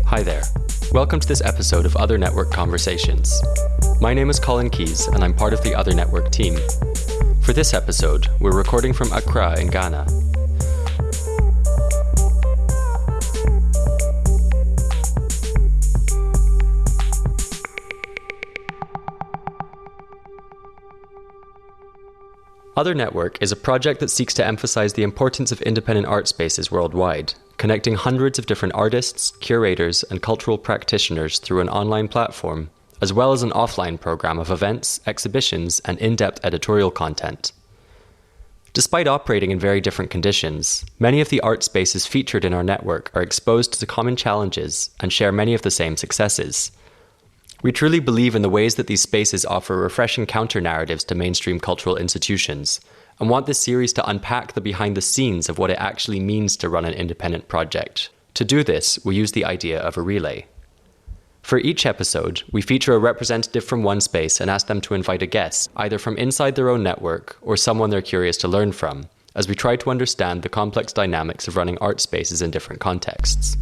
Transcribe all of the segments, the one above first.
Hi there. Welcome to this episode of OtherNetwork Conversations. My name is Colin Keys, and I'm part of the OtherNetwork team. For this episode, we're recording from Accra in Ghana. OtherNetwork is a project that seeks to emphasize the importance of independent art spaces worldwide, connecting hundreds of different artists, curators, and cultural practitioners through an online platform, as well as an offline program of events, exhibitions, and in-depth editorial content. Despite operating in very different conditions, many of the art spaces featured in our network are exposed to common challenges and share many of the same successes. We truly believe in the ways that these spaces offer refreshing counter-narratives to mainstream cultural institutions, and want this series to unpack the behind-the-scenes of what it actually means to run an independent project. To do this, we use the idea of a relay. For each episode, we feature a representative from one space and ask them to invite a guest, either from inside their own network or someone they're curious to learn from, as we try to understand the complex dynamics of running art spaces in different contexts.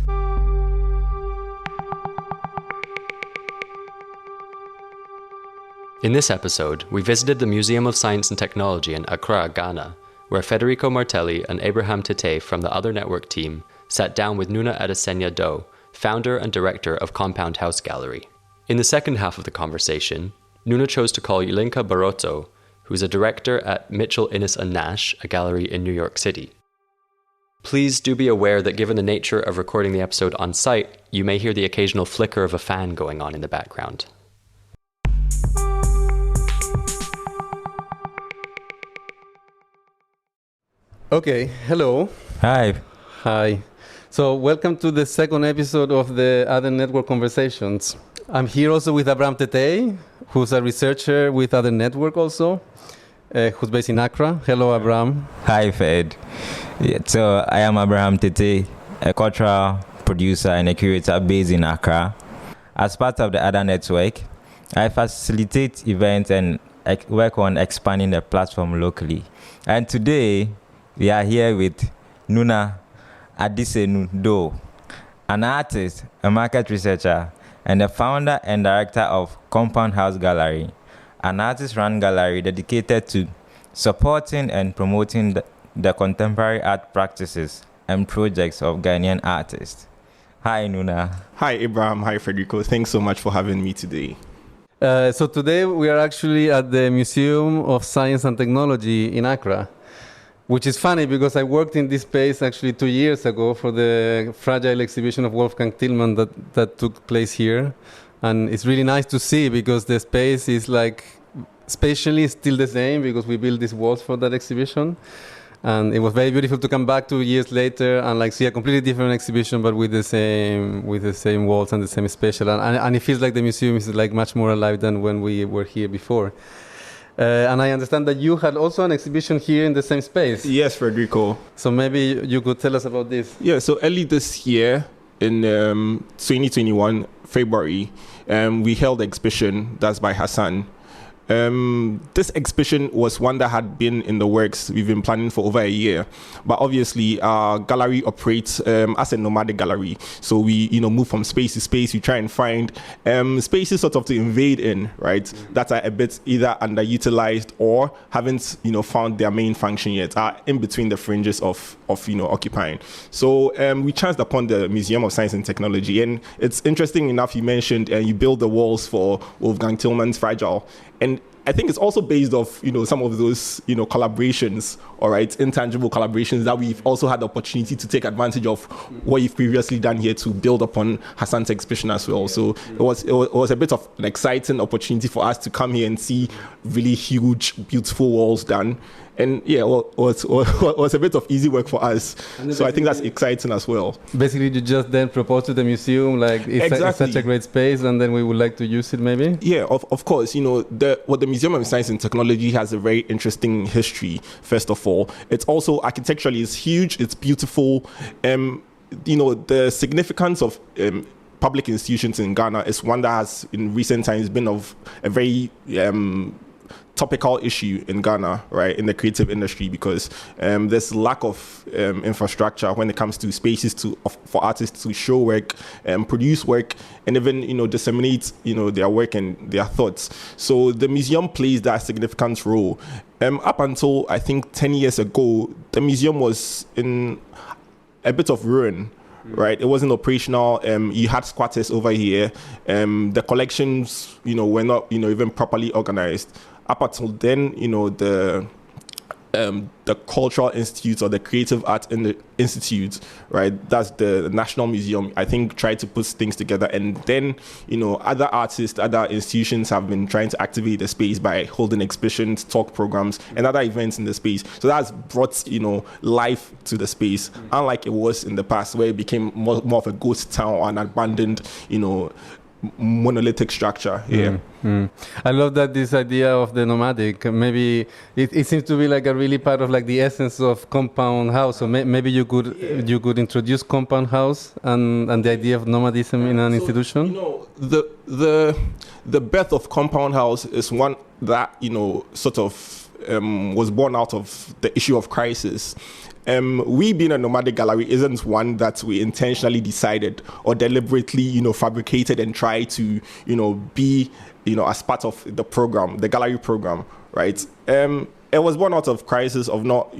In this episode, we visited the Museum of Science and Technology in Accra, Ghana, where Federico Martelli and Abraham Tete from the OtherNetwork team sat down with Nuna Adisenu-Doe, founder and director of Compound House Gallery. In the second half of the conversation, Nuna chose to call Ylinka Barotto, who is a director at Mitchell-Innes Nash, a gallery in New York City. Please do be aware that given the nature of recording the episode on site, you may hear the occasional flicker of a fan going on in the background. Okay, hello. Hi. Hi. So welcome to the second episode of the OtherNetwork Conversations. I'm here also with Abraham Tete, who's a researcher with OtherNetwork also, who's based in Accra. Hello, Abraham. Hi, Fed. Yeah, so I am Abraham Tete, a cultural producer and a curator based in Accra. As part of the OtherNetwork, I facilitate events and work on expanding the platform locally. And today, we are here with Nuna Adisenu-Doe, an artist, a market researcher, and the founder and director of Compound House Gallery, an artist-run gallery dedicated to supporting and promoting the contemporary art practices and projects of Ghanaian artists. Hi, Nuna. Hi, Abraham. Hi, Federico. Thanks so much for having me today. So today we are actually at the Museum of Science and Technology in Accra, which is funny because I worked in this space actually 2 years ago for the Fragile exhibition of Wolfgang Tillman that took place here. And it's really nice to see because the space is like spatially still the same because we built these walls for that exhibition. And it was very beautiful to come back 2 years later and like see a completely different exhibition, but with the same walls and the same spatial. And it feels like the museum is like much more alive than when we were here before. And I understand that you had also an exhibition here in the same space. Yes, Federico. So maybe you could tell us about this. Yeah, so early this year, in 2021, February, we held an exhibition that's by Hassan. This exhibition was one that had been in the works. We've been planning for over a year, but obviously our gallery operates as a nomadic gallery. So we, move from space to space. We try and find spaces sort of to invade in, right? That are a bit either underutilized or haven't, found their main function yet. Are in between the fringes of occupying. So we chanced upon the Museum of Science and Technology, and it's interesting enough. You mentioned you build the walls for Wolfgang Tillman's Fragile. And I think it's also based off, some of those, collaborations, all right, intangible collaborations that we've also had the opportunity to take advantage of what you've previously done here to build upon Hassan's exhibition as well. So it was a bit of an exciting opportunity for us to come here and see really huge, beautiful walls done. And yeah, it was a bit of easy work for us. So I think that's exciting as well. Basically, you just then propose to the museum, like, it's such a great space, and then we would like to use it maybe? Yeah, of course. The Museum of Science and Technology has a very interesting history, first of all. It's also, architecturally, it's huge, it's beautiful. The significance of public institutions in Ghana is one that has, in recent times, been of a very topical issue in Ghana, right, in the creative industry, because there's lack of infrastructure when it comes to spaces for artists to show work, produce work, and even disseminate their work and their thoughts. So the museum plays that significant role. Up until I think 10 years ago, the museum was in a bit of ruin. Right, it wasn't operational. You had squatters over here. The collections, were not, even properly organized. Up until then, the Cultural Institute or the Creative Art Institute, right? That's the National Museum. I think tried to put things together, and then other artists, other institutions have been trying to activate the space by holding exhibitions, talk programs, and other events in the space. So that's brought life to the space, unlike it was in the past, where it became more of a ghost town or an abandoned monolithic structure. I love that this idea of the nomadic. Maybe it seems to be like a really part of like the essence of compound house. So maybe you could introduce compound house and the idea of nomadism in an institution. The birth of compound house is one that sort of was born out of the issue of crisis. We being a nomadic gallery isn't one that we intentionally decided or deliberately, fabricated and tried to, be, as part of the program, the gallery program, right? It was born out of crisis of not,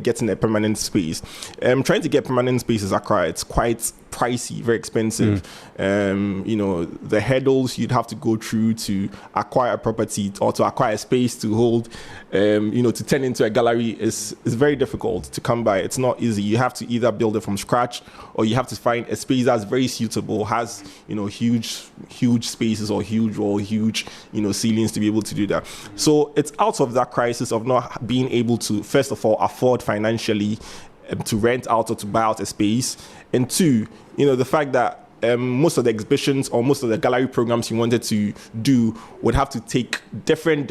getting a permanent space. Trying to get permanent spaces Accra, it's quite pricey, very expensive. The hurdles you'd have to go through to acquire a property or to acquire a space to hold, to turn into a gallery is very difficult to come by. It's not easy. You have to either build it from scratch or you have to find a space that's very suitable, has, huge spaces or huge, ceilings to be able to do that. So it's out of that crisis of not being able to, first of all, afford financially to rent out or to buy out a space. And two, the fact that most of the exhibitions or most of the gallery programs you wanted to do would have to take different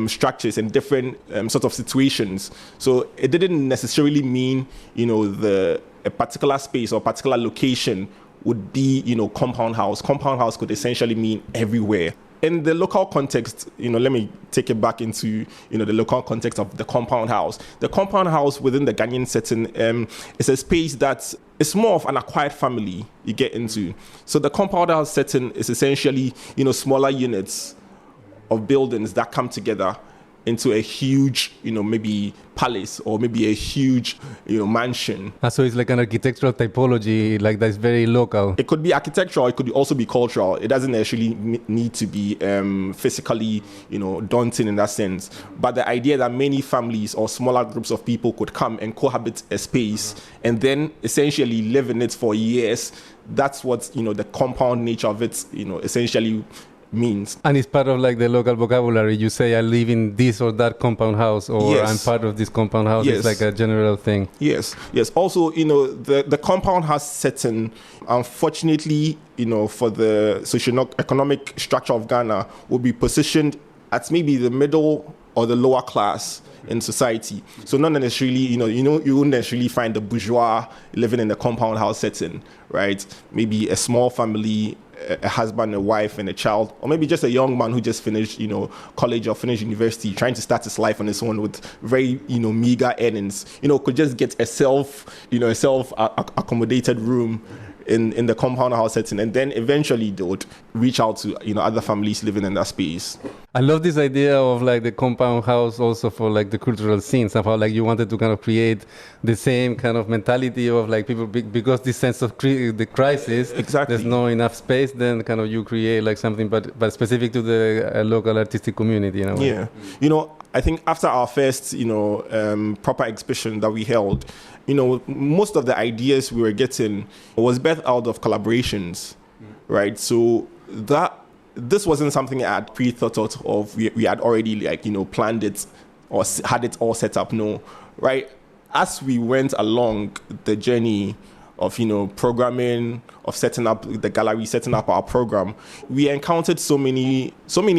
structures and different sort of situations. So it didn't necessarily mean, a particular space or particular location would be, compound house. Compound house could essentially mean everywhere. In the local context, let me take it back into, the local context of the compound house. The compound house within the Ghanaian setting is a space that is more of an acquired family you get into. So the compound house setting is essentially, smaller units of buildings that come together into a huge, maybe palace or maybe a huge, mansion. So it's like an architectural typology, like that's very local. It could be architectural, it could also be cultural. It doesn't actually need to be physically, daunting in that sense. But the idea that many families or smaller groups of people could come and cohabit a space and then essentially live in it for years, that's what, the compound nature of it, essentially means. And it's part of like the local vocabulary. You say I live in this or that compound house, or yes. I'm part of this compound house. Yes. It's like a general thing. Yes. Also, the compound house setting, unfortunately, for the socio-economic structure of Ghana, will be positioned at maybe the middle or the lower class in society. So not necessarily, you wouldn't necessarily find the bourgeois living in the compound house setting, right? Maybe a small family, a husband, a wife, and a child, or maybe just a young man who just finished, college or finished university, trying to start his life on his own with very, meager earnings, could just get a self-accommodated room in the compound house setting, and then eventually they would reach out to other families living in that space. I love this idea of like the compound house also for like the cultural scene. Somehow like you wanted to kind of create the same kind of mentality of like people, because this sense of the crisis, exactly. There's not enough space, then kind of you create like something but specific to the local artistic community in a way. Yeah. I think after our first proper exhibition that we held, most of the ideas we were getting was birthed out of collaborations, right? So this wasn't something I had pre-thought of. We had already planned it or had it all set up. No, right? As we went along the journey of programming, of setting up the gallery, setting up our program, we encountered so many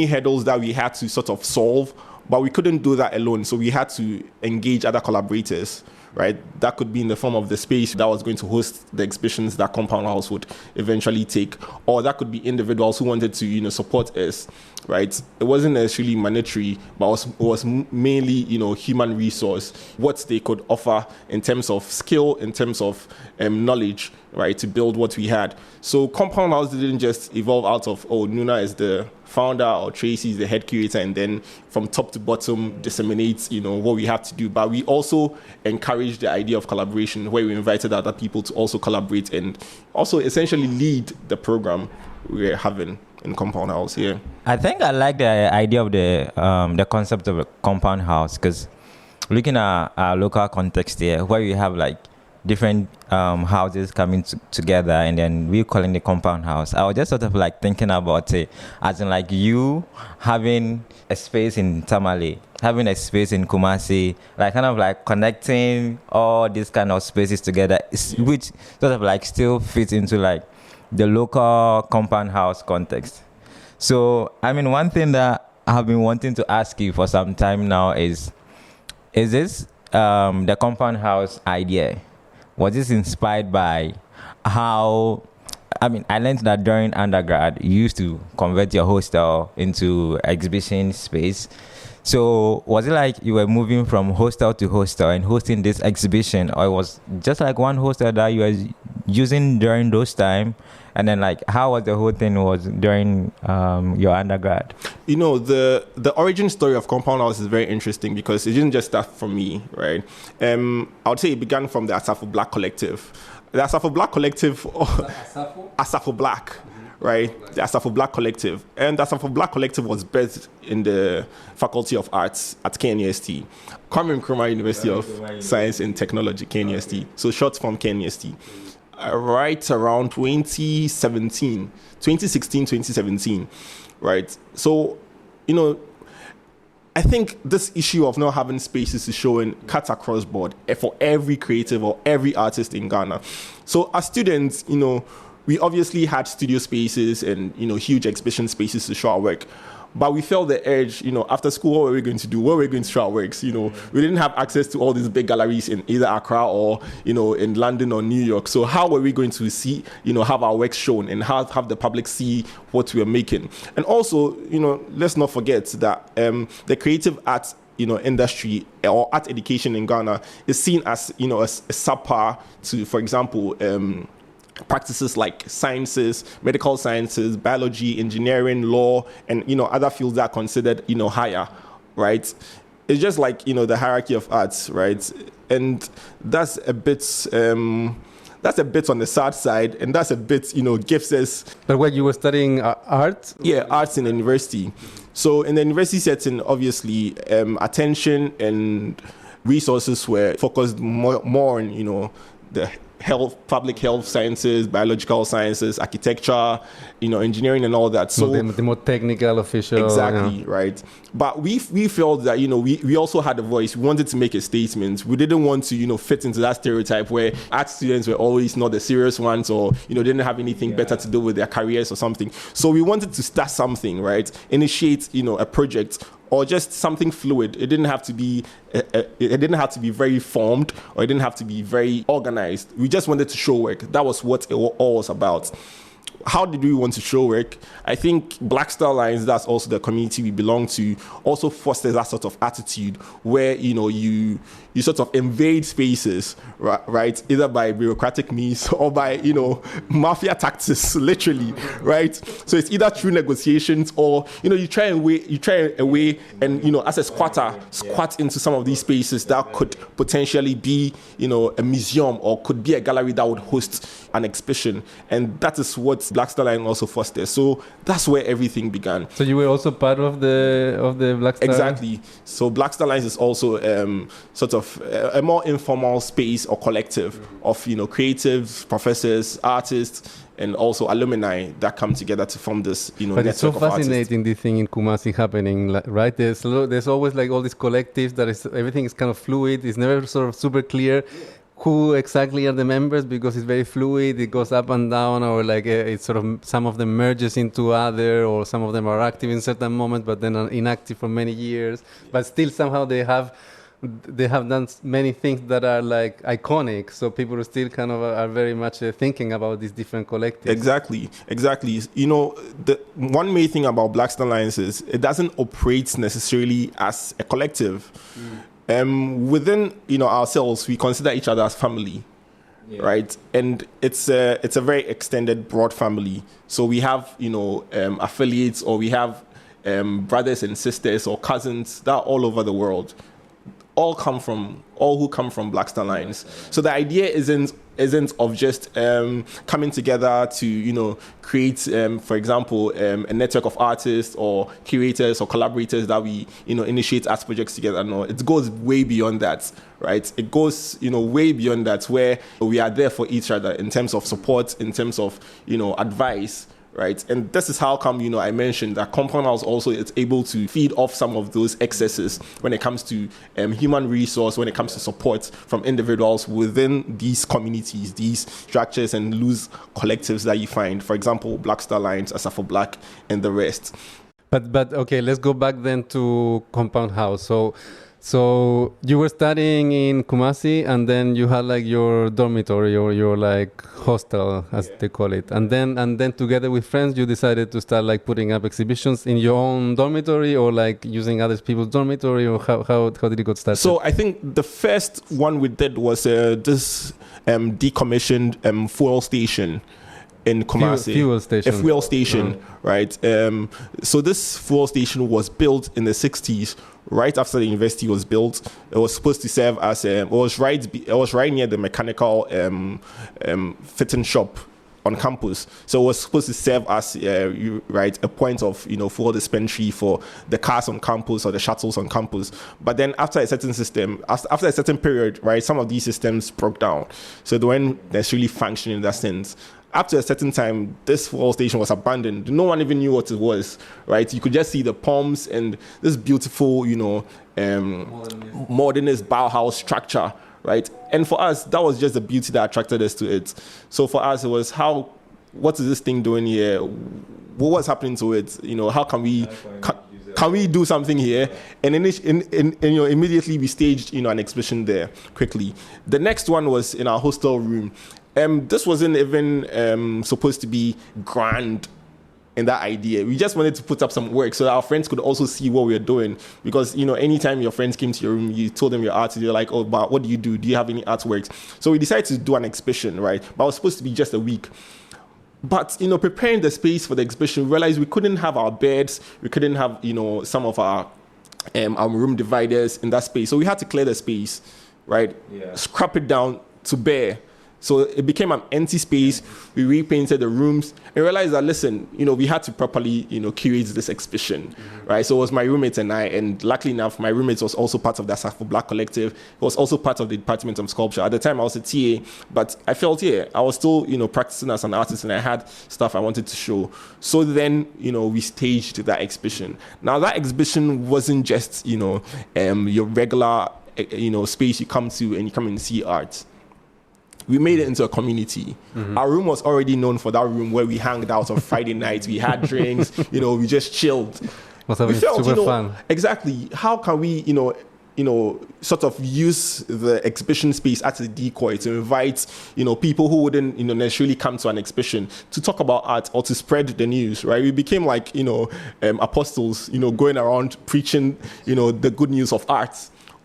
hurdles that we had to sort of solve, but we couldn't do that alone. So we had to engage other collaborators. right? That could be in the form of the space that was going to host the exhibitions that Compound House would eventually take, or that could be individuals who wanted to, support us, right? It wasn't necessarily monetary, but it was mainly, human resource, what they could offer in terms of skill, in terms of knowledge, right, to build what we had. So Compound House didn't just evolve out of, Nuna is the founder or Tracy is the head curator, and then from top to bottom disseminates, what we have to do. But we also encouraged the idea of collaboration, where we invited other people to also collaborate and also essentially lead the program we're having in Compound House here. I think I like the idea of the concept of a compound house, because looking at our local context here, where you have like different houses coming together, and then we calling the compound house. I was just sort of like thinking about it as in like you having a space in Tamale, having a space in Kumasi, like kind of like connecting all these kind of spaces together, which sort of like still fits into like the local compound house context. So, I mean, one thing that I've been wanting to ask you for some time now is this the compound house idea? Was this inspired by how, I mean, I learned that during undergrad, you used to convert your hostel into exhibition space. So was it like you were moving from hostel to hostel and hosting this exhibition, or it was just like one hostel that you were using during those time? And then like, how was the whole thing was during your undergrad? The origin story of Compound House is very interesting because it didn't just start from me, right? I would say it began from the Asafo Black Collective. The Asafo Black Collective, Asafo Black, right? The Asafo Black Collective. And the Asafo Black Collective was birthed in the Faculty of Arts at KNUST. Kwame Nkrumah University of Science and Technology, KNUST. So short form KNUST. Right around 2016, 2017, right? So, I think this issue of not having spaces is showing cuts across board for every creative or every artist in Ghana. So as students, we obviously had studio spaces and, huge exhibition spaces to show our work. But we felt the urge, after school, what were we going to do? Where were we going to show our works? We didn't have access to all these big galleries in either Accra or, in London or New York. So how were we going to see, have our works shown and have the public see what we were making? And also, let's not forget that the creative arts, industry or art education in Ghana is seen as, a subpar to, for example, practices like sciences, medical sciences, biology, engineering, law, and other fields that are considered higher, right? It's just like the hierarchy of arts, right? And that's a bit on the sad side, and that's a bit gives us. But what you were studying art? Yeah, arts in the university. So in the university setting, obviously, attention and resources were focused more on the health, public health sciences, biological sciences, architecture, engineering and all that. So the more technical, official. Exactly, right. But we felt that, we also had a voice. We wanted to make a statement. We didn't want to, fit into that stereotype where art students were always not the serious ones or, didn't have anything better to do with their careers or something. So we wanted to start something, right? Initiate, a project or just something fluid. It didn't have to be very formed, or it didn't have to be very organized. We just wanted to show work. That was what it all was about. How did we want to show work? I think Black Star Lines, that's also the community we belong to, also fosters that sort of attitude where, you sort of invade spaces, right? Either by bureaucratic means or by, mafia tactics, literally, right? So it's either through negotiations or, you try a way and, as a squat into some of these spaces that could potentially be, a museum or could be a gallery that would host an exhibition. And that is what Black Star Line also fosters. So that's where everything began. So you were also part of the Black Star? Exactly. So Black Star Lines is also sort of a more informal space or collective of creatives, professors, artists, and also alumni that come together to form this But network it's so of artists. fascinating, this thing in Kumasi happening, right? There's always like all these collectives everything is kind of fluid. It's never sort of super clear who exactly are the members, because it's very fluid. It goes up and down, or like it's sort of some of them merges into other, or some of them are active in certain moments but then are inactive for many years, but still somehow they have they have done many things that are like iconic. So people still kind of are very much thinking about these different collectives. Exactly. You know, the one main thing about Black Star Alliance is it doesn't operate necessarily as a collective. Within, you know, ourselves, we consider each other as family. Yeah. Right, and it's a very extended, broad family. So we have, you know, affiliates, or we have brothers and sisters or cousins that are all over the world. All who come from Black Star Alliance. So the idea isn't of just coming together to, you know, create, for example, a network of artists or curators or collaborators that we, you know, initiate art projects together. No, it goes way beyond that, right? It goes, you know, way beyond that, where we are there for each other in terms of support, in terms of, you know, advice. Right, and this is how come, you know, I mentioned that Compound House also is able to feed off some of those excesses when it comes to human resource, when it comes to support from individuals within these communities, these structures and loose collectives that you find. For example, Black Star Alliance, Asafo Black, and the rest. But okay, let's go back then to Compound House. So you were studying in Kumasi, and then you had like your dormitory or your like hostel, as they call it, and then together with friends, you decided to start like putting up exhibitions in your own dormitory, or like using other people's dormitory, or how did it get started? So I think the first one we did was this decommissioned fuel station in Kumasi. A fuel station, right? So this fuel station was built in the 60s, right after the university was built. It was supposed to serve as it was right near the mechanical fitting shop on campus. So it was supposed to serve as a point of, you know, fuel dispensary for the cars on campus or the shuttles on campus. But then after a certain period, right, some of these systems broke down, so they weren't necessarily functioning in that sense. Up to a certain time, this fuel station was abandoned. No one even knew what it was, right? You could just see the pumps and this beautiful, you know, modernist Bauhaus structure, right? And for us, that was just the beauty that attracted us to it. So for us, it was what is this thing doing here? What's happening to it? You know, how can we do something here? And you know, immediately we staged, you know, an exhibition there quickly. The next one was in our hostel room. This wasn't even supposed to be grand in that idea. We just wanted to put up some work so that our friends could also see what we were doing. Because, you know, anytime your friends came to your room, you told them your art, they're like, oh, but what do you do? Do you have any artworks? So we decided to do an exhibition, right? But it was supposed to be just a week. But, you know, preparing the space for the exhibition, we realized we couldn't have our beds, we couldn't have, you know, some of our room dividers in that space. So we had to clear the space, right? Yeah. Scrap it down to bare. So it became an empty space. We repainted the rooms and realized that, listen, you know, we had to properly, you know, curate this exhibition, right? So it was my roommate and I, and luckily enough, my roommate was also part of the Asafo Black Collective. He was also part of the Department of Sculpture. At the time, I was a TA, but I felt, I was still, you know, practicing as an artist, and I had stuff I wanted to show. So then, you know, we staged that exhibition. Now, that exhibition wasn't just, you know, your regular, you know, space you come to and you come and see art. We made it into a community. Mm-hmm. Our room was already known for that room where we hanged out on Friday nights. We had drinks, you know, we just chilled. We felt, super fun. Exactly. How can we, you know, sort of use the exhibition space as a decoy to invite, you know, people who wouldn't, you know, necessarily come to an exhibition to talk about art or to spread the news, right? We became like, you know, apostles, you know, going around preaching, you know, the good news of art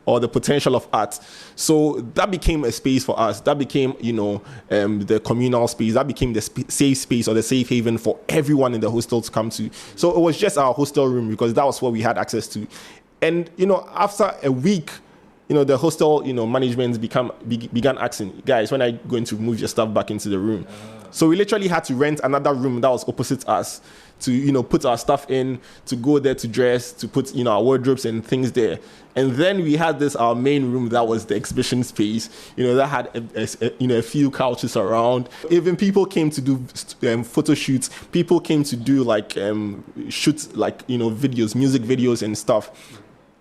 or the potential of art. So that became a space for us. That became, you know, the communal space. That became the safe space or the safe haven for everyone in the hostel to come to. So it was just our hostel room because that was what we had access to. And, you know, after a week, you know, the hostel, you know, management began asking, guys, when are you going to move your stuff back into the room? So we literally had to rent another room that was opposite us to, you know, put our stuff in, to go there to dress, to put, you know, our wardrobes and things there. And then we had our main room that was the exhibition space, you know, that had a few couches around. Even people came to do photo shoots. People came to do shoot videos, music videos and stuff.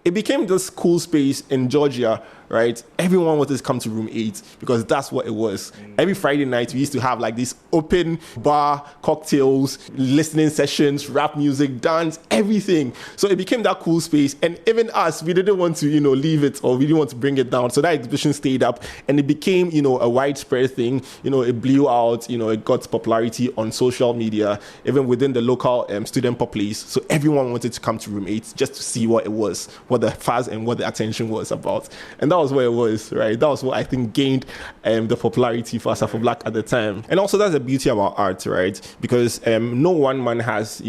It became this cool space in Georgia, right? Everyone wanted to come to room 8 because that's what it was. Every Friday night, we used to have like this open bar, cocktails, listening sessions, rap music, dance, everything. So it became that cool space. And even us, we didn't want to, leave it, or we didn't want to bring it down. So that exhibition stayed up, and it became, a widespread thing. It blew out, it got popularity on social media, even within the local student populace. So everyone wanted to come to room 8 just to see what it was, what the fuzz and what the attention was about. And that was what it was, right? That was what I think gained the popularity for Asafo Black at the time. And also that's the beauty about art, right? Because no one man has,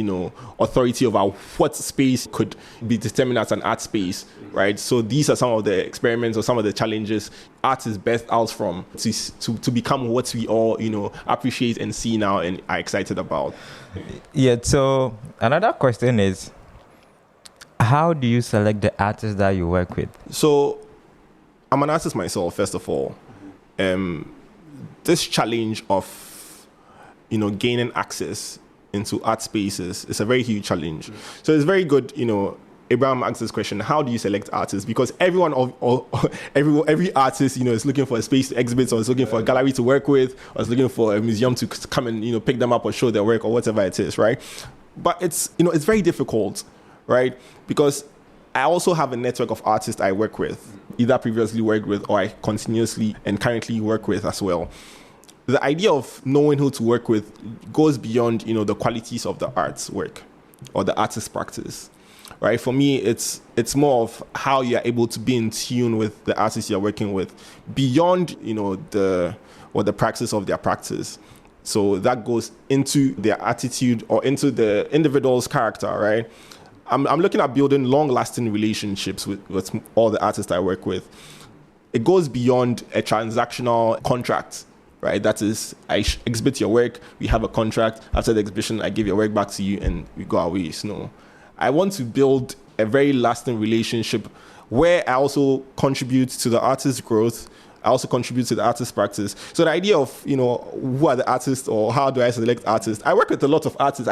authority over what space could be determined as an art space, right? So these are some of the experiments or some of the challenges art is birthed out from to become what we all, appreciate and see now and are excited about. Yeah, so another question is, how do you select the artists that you work with? So I'm an artist myself, first of all. This challenge of, gaining access into art spaces is a very huge challenge. So it's very good, Abraham asked this question: how do you select artists? Because every artist, is looking for a space to exhibit, or is looking for a gallery to work with, or is looking for a museum to come and pick them up or show their work or whatever it is, right? But it's very difficult, right? Because I also have a network of artists I work with, either previously worked with or I continuously and currently work with as well. The idea of knowing who to work with goes beyond, the qualities of the art's work or the artist's practice, right? For me, it's more of how you're able to be in tune with the artists you're working with beyond, the practice of their practice. So that goes into their attitude or into the individual's character, right? I'm looking at building long-lasting relationships with all the artists I work with. It goes beyond a transactional contract, right? That is, I exhibit your work, we have a contract. After the exhibition, I give your work back to you and we go our ways. No. I want to build a very lasting relationship where I also contribute to the artist's growth. I also contribute to the artist's practice. So the idea of, who are the artists or how do I select artists? I work with a lot of artists.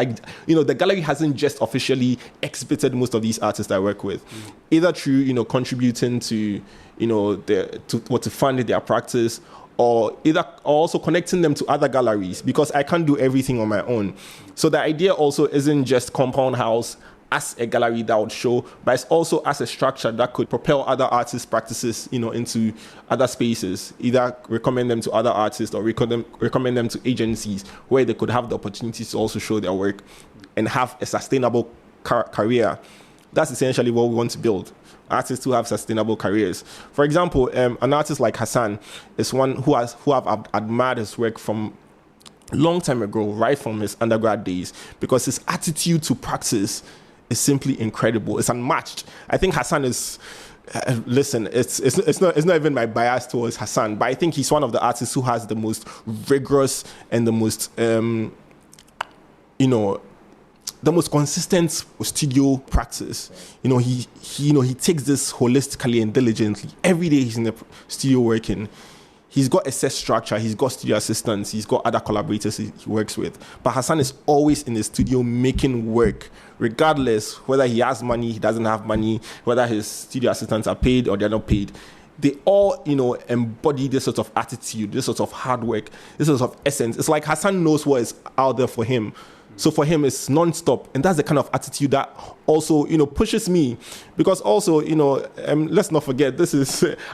The gallery hasn't just officially exhibited most of these artists I work with, either through, contributing to, to fund their practice, or also connecting them to other galleries, because I can't do everything on my own. So the idea also isn't just Compound House as a gallery that would show, but it's also as a structure that could propel other artists' practices, into other spaces, either recommend them to other artists or recommend them to agencies where they could have the opportunities to also show their work and have a sustainable career. That's essentially what we want to build. Artists who have sustainable careers. For example, an artist like Hassan is one who I've admired his work from a long time ago, right from his undergrad days, because his attitude to practice is simply incredible. It's unmatched. I think Hassan is, it's not even my bias towards Hassan, but I think he's one of the artists who has the most rigorous and the most, the most consistent studio practice. He takes this holistically and diligently. Every day he's in the studio working. He's got a set structure, he's got studio assistants, he's got other collaborators he works with. But Hassan is always in the studio making work, regardless whether he has money, he doesn't have money, whether his studio assistants are paid or they're not paid. They all, embody this sort of attitude, this sort of hard work, this sort of essence. It's like Hassan knows what is out there for him. So for him, it's non-stop. And that's the kind of attitude that also, pushes me. Because also, let's not forget,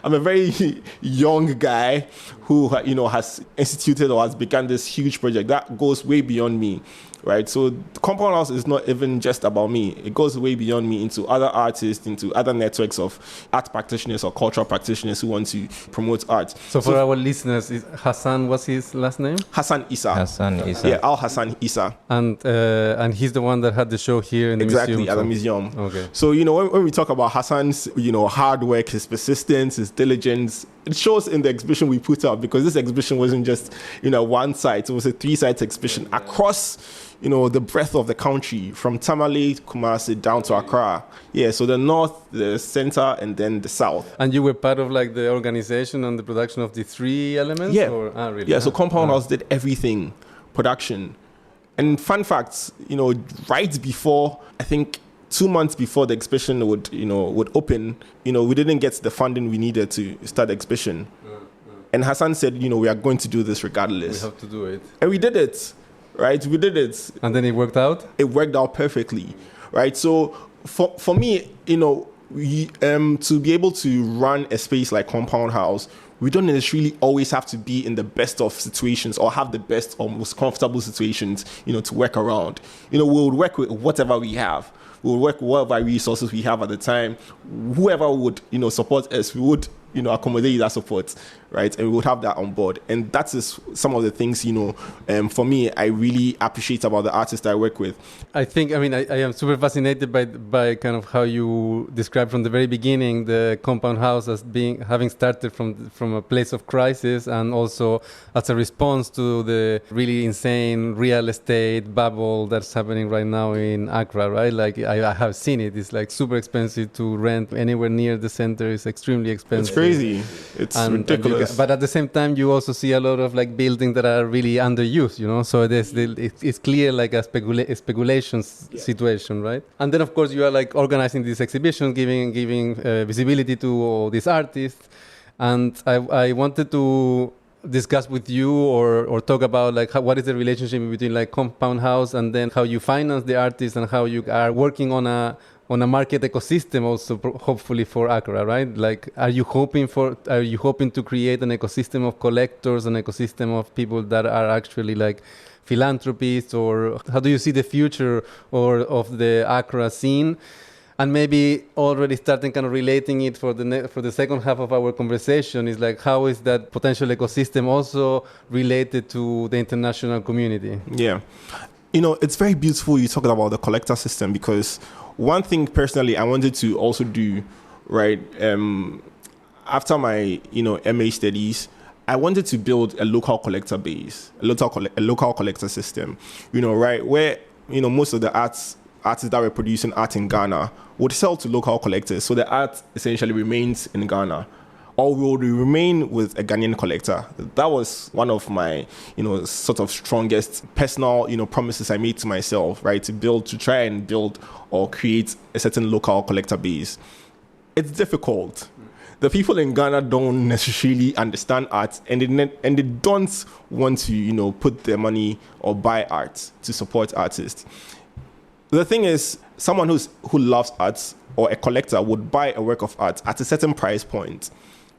I'm a very young guy who, has instituted or has begun this huge project that goes way beyond me, right? So Compound House is not even just about me. It goes way beyond me into other artists, into other networks of art practitioners or cultural practitioners who want to promote art. So for our listeners, Hassan, what's his last name? Hassan Issa. Hassan Issa. Yeah, Al Hassan Issa. And he's the one that had the show here in the museum. Exactly, at the museum. Okay. So, when we talk about Hassan's, hard work, his persistence, his diligence, it shows in the exhibition we put up, because this exhibition wasn't just, one site. It was a 3-site exhibition across, the breadth of the country, from Tamale, Kumasi, down to Accra. Yeah, so the north, the center, and then the south. And you were part of the organization and the production of the 3 elements? Yeah. Really? Yeah, so Compound House did everything, production. And fun facts, right before, I think, 2 months before the exhibition would open, we didn't get the funding we needed to start the exhibition. And Hassan said, we are going to do this regardless. We have to do it. And we did it, right? We did it. And then it worked out? It worked out perfectly, right? So for me, to be able to run a space like Compound House, we don't necessarily always have to be in the best of situations or have the best or most comfortable situations, to work around. We would work with whatever we have. We would work with whatever resources we have at the time. Whoever would, support us, we would, accommodate that support, right? And we would have that on board. And that is some of the things, for me, I really appreciate about the artists I work with. I am super fascinated by kind of how you described from the very beginning the Compound House as having started from a place of crisis, and also as a response to the really insane real estate bubble that's happening right now in Accra, right? Like I have seen it. It's like super expensive to rent anywhere near the center. It's extremely expensive. It's crazy. It's ridiculous. But at the same time, you also see a lot of like buildings that are really underused, So it's clear like a speculation situation, right? And then of course you are like organizing this exhibition, giving visibility to all these artists. And I wanted to discuss with you or talk about like what is the relationship between like Compound House and then how you finance the artists and how you are working on a market ecosystem also hopefully for Accra, right? Like are you hoping to create an ecosystem of collectors, an ecosystem of people that are actually like philanthropists, or how do you see the future of the Accra scene? And maybe already starting kind of relating it for the second half of our conversation is like, how is that potential ecosystem also related to the international community? Yeah. It's very beautiful you talking about the collector system, because one thing personally I wanted to also do, right, after my, MA studies, I wanted to build a local collector base, a local collector system, right, where, most of the artists that were producing art in Ghana would sell to local collectors. So the art essentially remains in Ghana, or will remain with a Ghanaian collector. That was one of my, sort of strongest personal, promises I made to myself, right? To try and build or create a certain local collector base. It's difficult. The people in Ghana don't necessarily understand art, and they don't want to, put their money or buy art to support artists. The thing is, someone who loves art or a collector would buy a work of art at a certain price point,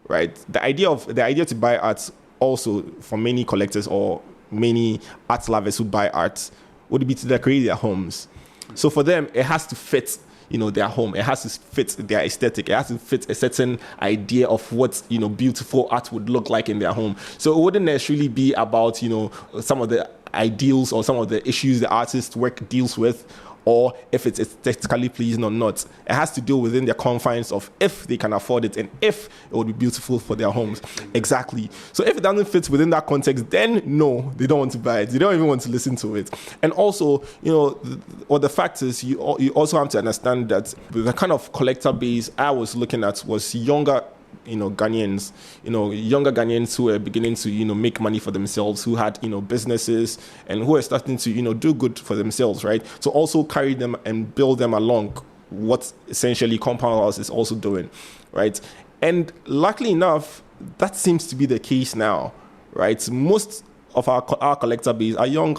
right? The idea to buy art also for many collectors or many art lovers who buy art would be to decorate their homes. So for them, it has to fit, their home. It has to fit their aesthetic. It has to fit a certain idea of what, beautiful art would look like in their home. So it wouldn't necessarily be about, some of the ideals or some of the issues the artist's work deals with, or if it's aesthetically pleasing or not. It has to deal within their confines of if they can afford it and if it would be beautiful for their homes. Exactly. So if it doesn't fit within that context, then no, they don't want to buy it. They don't even want to listen to it. And also, the fact is, you also have to understand that the kind of collector base I was looking at was younger Ghanaians, younger Ghanaians who were beginning to, make money for themselves, who had, businesses and who were starting to, do good for themselves, right? So also carry them and build them along what essentially Compound House is also doing, right? And luckily enough, that seems to be the case now, right? Most of our collector base are young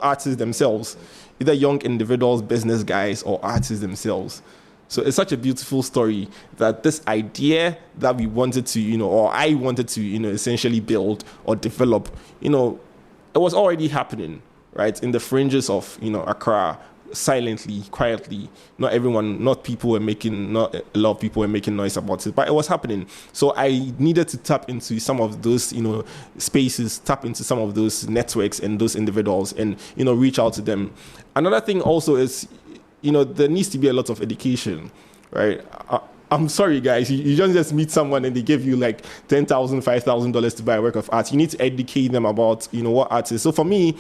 artists themselves, either young individuals, business guys, or artists themselves. So it's such a beautiful story that this idea that we wanted to, or I wanted to, essentially build or develop, it was already happening, right? In the fringes of, Accra, silently, quietly. Not a lot of people were making noise about it, but it was happening. So I needed to tap into some of those, spaces, tap into some of those networks and those individuals and, reach out to them. Another thing also is, there needs to be a lot of education, right? I'm sorry, guys. You don't just meet someone and they give you like $10,000, $5,000 to buy a work of art. You need to educate them about, what art is. So for me,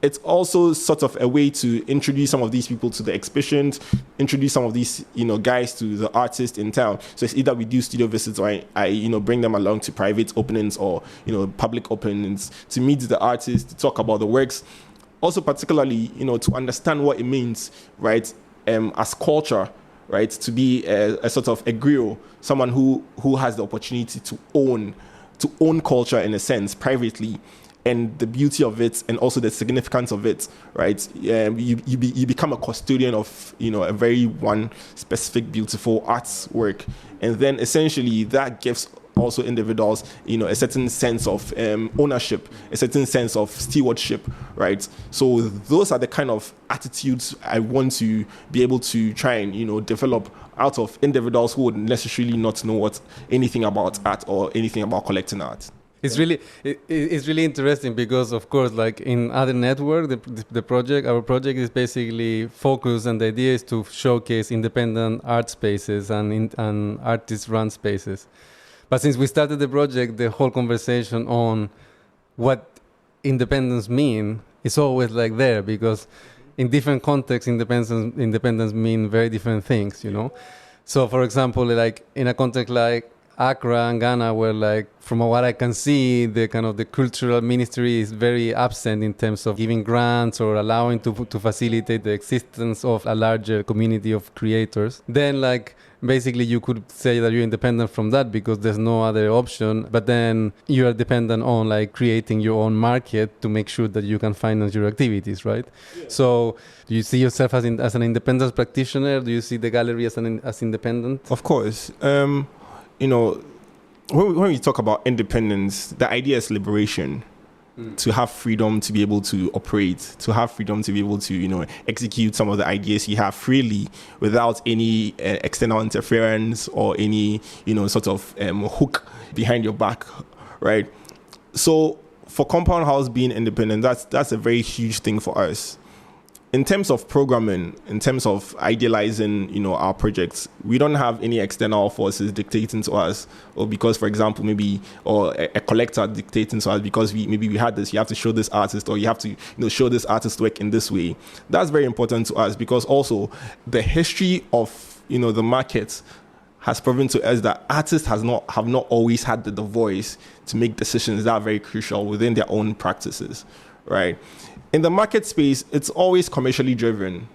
it's also sort of a way to introduce some of these people to the exhibitions, introduce some of these, guys to the artists in town. So it's either we do studio visits or I bring them along to private openings or, public openings to meet the artists, to talk about the works. Also, particularly, to understand what it means, right? as culture, right? To be a sort of a griot, someone who has the opportunity to own culture in a sense privately, and the beauty of it, and also the significance of it, right? You become a custodian of, a very one specific beautiful artwork, and then essentially that gives also individuals, a certain sense of ownership, a certain sense of stewardship, right? So those are the kind of attitudes I want to be able to try and, develop out of individuals who would necessarily not know anything about art or anything about collecting art. It's really interesting because, of course, like in OtherNetwork, our project is basically focused, and the idea is to showcase independent art spaces and artist-run spaces. But since we started the project, the whole conversation on what independence mean is always like there, because in different contexts, independence mean very different things, So, for example, like in a context like Accra and Ghana, where, like, from what I can see, the kind of the cultural ministry is very absent in terms of giving grants or allowing to facilitate the existence of a larger community of creators. Then, like, basically you could say that you're independent from that because there's no other option, but then you are dependent on, like, creating your own market to make sure that you can finance your activities, right? Yeah. So do you see yourself as an independence practitioner? Do you see the gallery as independent? Of course. When we talk about independence, the idea is liberation. To have freedom to be able to operate, to have freedom to be able to, execute some of the ideas you have freely without any external interference or any, sort of hook behind your back, right? So for Compound House being independent, that's a very huge thing for us. In terms of programming, in terms of idealizing, our projects, we don't have any external forces dictating to us, or because, for example, or a collector dictating to us because we had this, you have to show this artist, or you have to, show this artist work in this way. That's very important to us because also the history of, the market has proven to us that artists have not always had the voice to make decisions that are very crucial within their own practices, right? In the market space, it's always commercially driven,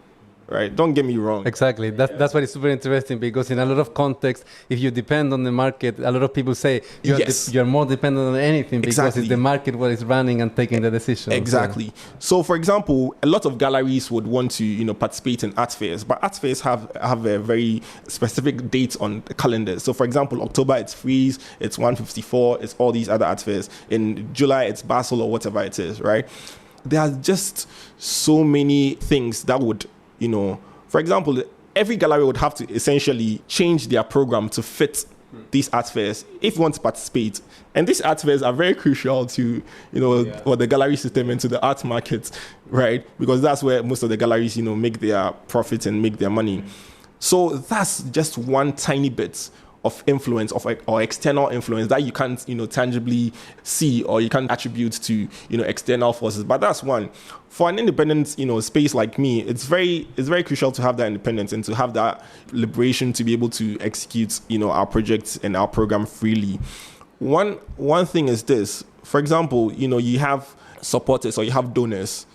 right? Don't get me wrong. Exactly. That's why it's super interesting, because in a lot of contexts, if you depend on the market, a lot of people say you're more dependent on anything because it's the market what is running and taking the decision. Exactly. Yeah. So, for example, a lot of galleries would want to, participate in art fairs, but art fairs have a very specific date on the calendar. So, for example, October, it's Freeze, it's 154, it's all these other art fairs. In July, it's Basel or whatever it is, right? There are just so many things that would, for example, every gallery would have to essentially change their program to fit these art fairs if you want to participate. And these art fairs are very crucial to, for the gallery system and to the art market, right? Because that's where most of the galleries, make their profits and make their money. So that's just one tiny bit of influence or external influence that you can't tangibly see or you can't attribute to external forces, but that's one. For an independent space like me, it's very crucial to have that independence and to have that liberation to be able to execute our projects and our program freely. One thing is this, for example, you have supporters or you have donors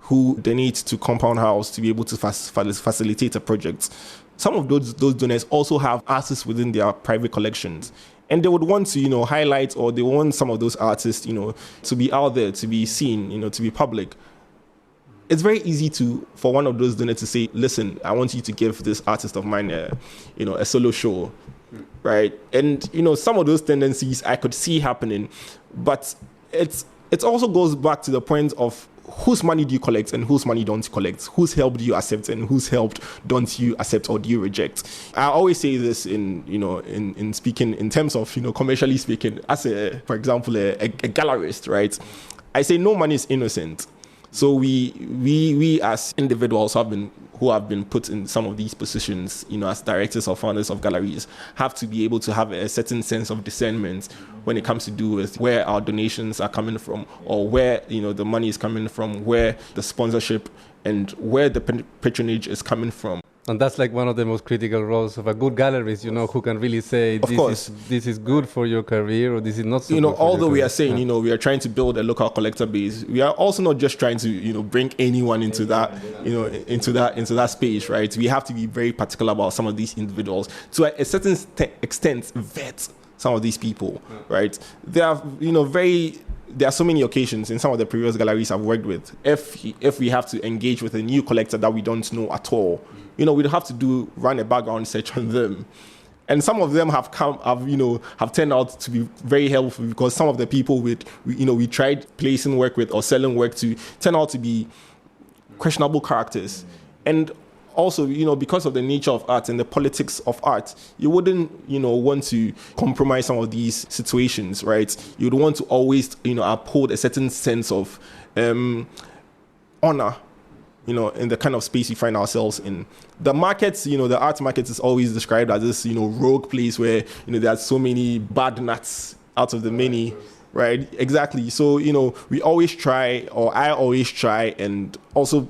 who donate to Compound House to be able to facilitate a project. Some of those donors also have artists within their private collections, and they would want to, highlight, or they want some of those artists, to be out there, to be seen, to be public. It's very easy for one of those donors to say, listen, I want you to give this artist of mine a solo show, right? And, some of those tendencies I could see happening, but it also goes back to the point of whose money do you collect and whose money don't you collect? Whose help do you accept and whose help don't you accept or do you reject? I always say this in speaking in terms of, commercially speaking, as for example, a gallerist, right? I say no money is innocent. So we as individuals who have been put in some of these positions, as directors or founders of galleries, have to be able to have a certain sense of discernment when it comes to do with where our donations are coming from, or where the money is coming from, where the sponsorship and where the patronage is coming from. And that's like one of the most critical roles of a good gallerist, who can really say, this is good for your career, or this is not so good for although your we career. are saying, we are trying to build a local collector base, we are also not just trying to, bring anyone into that, into that space, right? We have to be very particular about some of these individuals to a certain extent vet some of these people, right? There are so many occasions in some of the previous galleries I've worked with. If we have to engage with a new collector that we don't know at all, we'd have to run a background search on them. And some of them have turned out to be very helpful, because some of the people we tried placing work with or selling work to turn out to be questionable characters. And also, because of the nature of art and the politics of art, you wouldn't, want to compromise some of these situations, right? You'd want to always, uphold a certain sense of honor, in the kind of space we find ourselves in. The markets, the art market is always described as this, rogue place where, there's so many bad nuts out of the many, right? Exactly. So, we always try, or I always try, and also,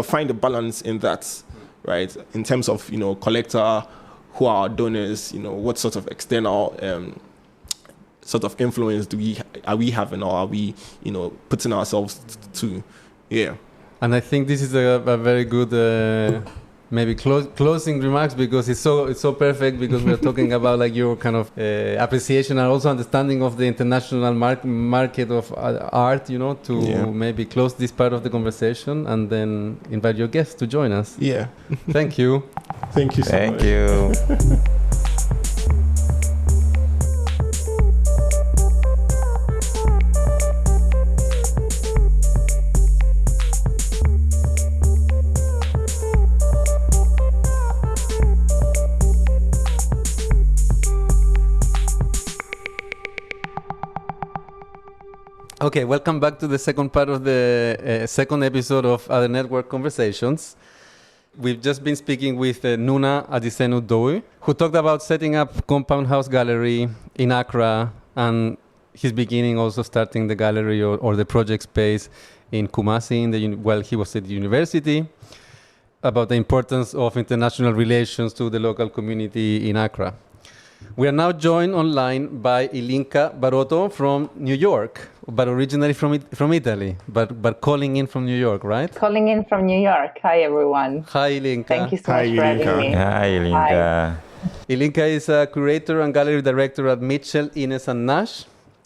find a balance in that, right? In terms of, collector, who are our donors, what sort of external sort of influence are we having, or are we, putting ourselves to? Yeah. And I think this is a very good maybe closing remarks, because it's so perfect, because we're talking about like your kind of appreciation and also understanding of the international market of art, to maybe close this part of the conversation and then invite your guests to join us. Yeah. Thank you. Thank you so much. Thank you. Okay, welcome back to the second part of the second episode of OtherNetwork Conversations. We've just been speaking with Nuna Adisenu-Doe, who talked about setting up Compound House Gallery in Accra, and his beginning also starting the gallery or the project space in Kumasi while he was at the university, about the importance of international relations to the local community in Accra. We are now joined online by Ylinka Barotto from New York, but originally from Italy, but calling in from New York, right? Calling in from New York. Hi, everyone. Hi, Ylinka. Thank you so much for having me. Hi, Ylinka. Ylinka is a curator and gallery director at Mitchell-Innes Nash.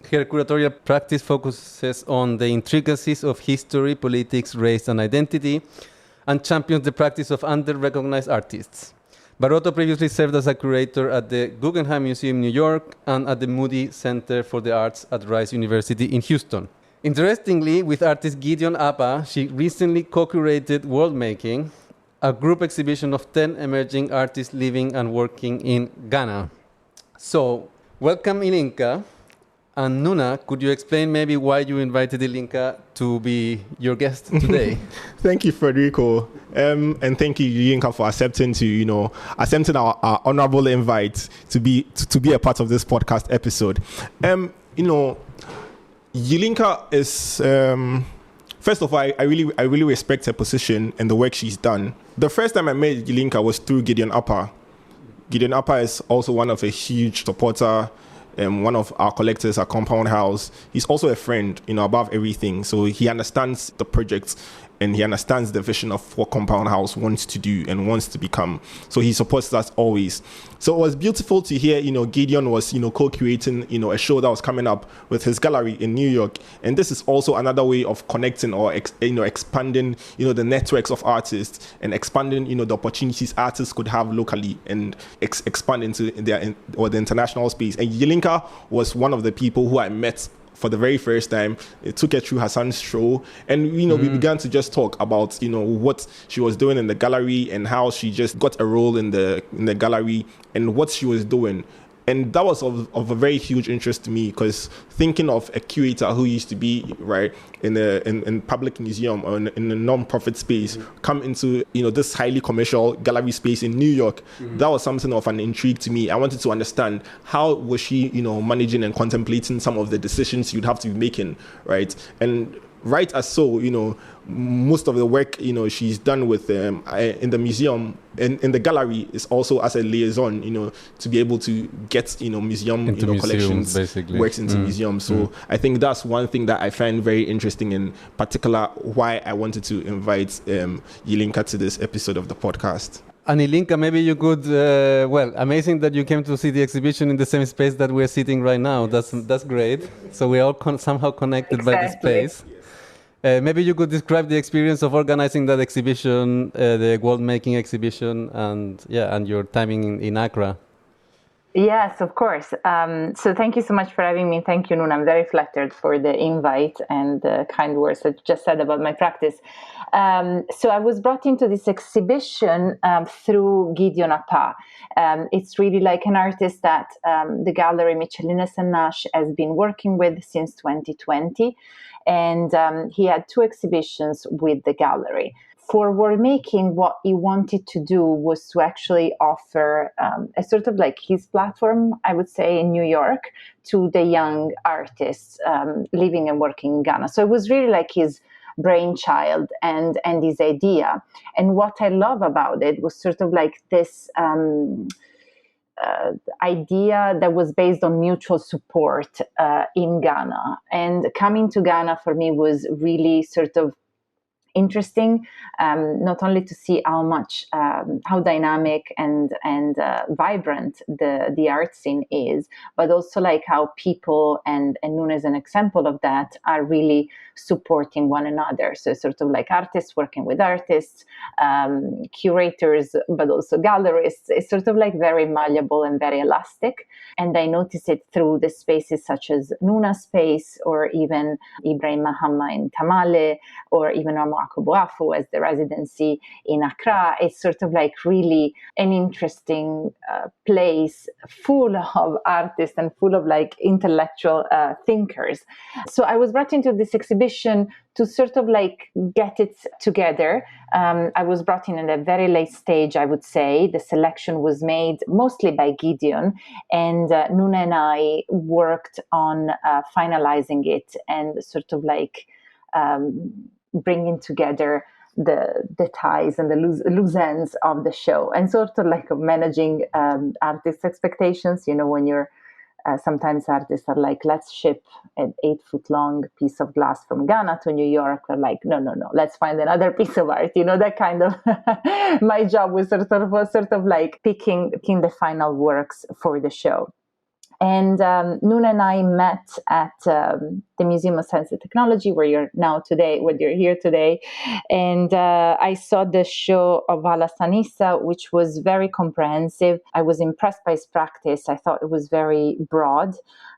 Her curatorial practice focuses on the intricacies of history, politics, race, and identity, and champions the practice of under-recognized artists. Barotto previously served as a curator at the Guggenheim Museum in New York and at the Moody Center for the Arts at Rice University in Houston. Interestingly, with artist Gideon Appa, she recently co-curated World Making, a group exhibition of 10 emerging artists living and working in Ghana. So, welcome Ylinka. And Nuna, could you explain maybe why you invited Ylinka to be your guest today? Thank you, Federico. And thank you, Ylinka, for accepting our honorable invite to be a part of this podcast episode. Ylinka is first of all, I really respect her position and the work she's done. The first time I met Ylinka was through Gideon Appa. Gideon Appa is also one of a huge supporter. One of our collectors at Compound House. He's also a friend, above everything. So he understands the project and he understands the vision of what Compound House wants to do and wants to become. So he supports us always. So it was beautiful to hear, Gideon was, co-creating, a show that was coming up with his gallery in New York. And this is also another way of connecting or, expanding, the networks of artists and expanding, the opportunities artists could have locally and expand into the international space. And Ylinka was one of the people who I met for the very first time. It took her through Hassan's show, and we began to just talk about what she was doing in the gallery and how she just got a role in the gallery and what she was doing. And that was of a very huge interest to me, because thinking of a curator who used to be right in public museum or in a non-profit space, come into this highly commercial gallery space in New York, that was something of an intrigue to me. I wanted to understand how was she managing and contemplating some of the decisions you'd have to be making, right? And right as so, most of the work, she's done with in the museum and in the gallery is also as a liaison, to be able to get, museum, collections, basically. Works into museums. So I think that's one thing that I find very interesting, in particular, why I wanted to invite Ylinka to this episode of the podcast. And Ylinka, maybe you could, amazing that you came to see the exhibition in the same space that we're sitting right now. That's great. So we're all somehow connected by the space. Maybe you could describe the experience of organizing that exhibition, the world making exhibition, and your timing in Accra. Yes, of course. So thank you so much for having me. Thank you, Nuna. I'm very flattered for the invite and the kind words that you just said about my practice. So I was brought into this exhibition through Gideon Apa. It's really like an artist that the gallery Mitchell-Innes Nash has been working with since 2020. And he had 2 exhibitions with the gallery. For world making, what he wanted to do was to actually offer a sort of like his platform, I would say, in New York to the young artists living and working in Ghana. So it was really like his brainchild and his idea. And what I love about it was sort of like this idea that was based on mutual support in Ghana. And coming to Ghana for me was really sort of interesting, not only to see how dynamic and vibrant the art scene is, but also like how people, and Nuna is an example of that, are really supporting one another. So sort of like artists working with artists, curators, but also gallerists. It's sort of like very malleable and very elastic. And I notice it through the spaces such as Nuna Space, or even Ibrahim Mahama in Tamale, or even Afu as the residency in Accra. It's sort of like really an interesting place full of artists and full of like intellectual thinkers. So I was brought into this exhibition to sort of like get it together. I was brought in at a very late stage, I would say. The selection was made mostly by Gideon, and Nuna and I worked on finalizing it and sort of like bringing together the ties and the loose ends of the show, and sort of like managing artists' expectations. When you're sometimes artists are like, let's ship an 8-foot-long piece of glass from Ghana to New York. We're like, no, let's find another piece of art. That kind of. My job was sort of like picking the final works for the show. And Nuna and I met at the Museum of Science and Technology, where you're here today. And I saw the show of Vala Sanissa, which was very comprehensive. I was impressed by his practice. I thought it was very broad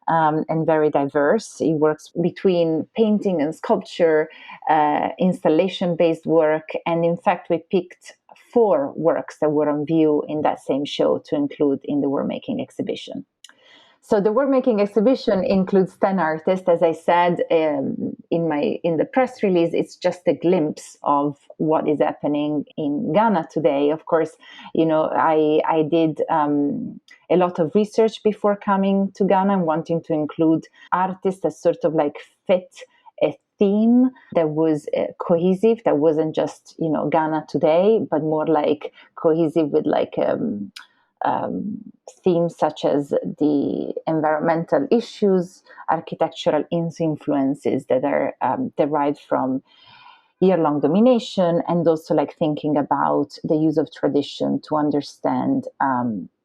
and very diverse. He works between painting and sculpture, installation-based work. And in fact, we picked 4 works that were on view in that same show to include in the World Making exhibition. So the World Making exhibition includes 10 artists. As I said in the press release, it's just a glimpse of what is happening in Ghana today. Of course, I did a lot of research before coming to Ghana and wanting to include artists that sort of like fit a theme that was cohesive, that wasn't just, Ghana today, but more like cohesive with like themes such as the environmental issues, architectural influences that are derived from year-long domination, and also like thinking about the use of tradition to understand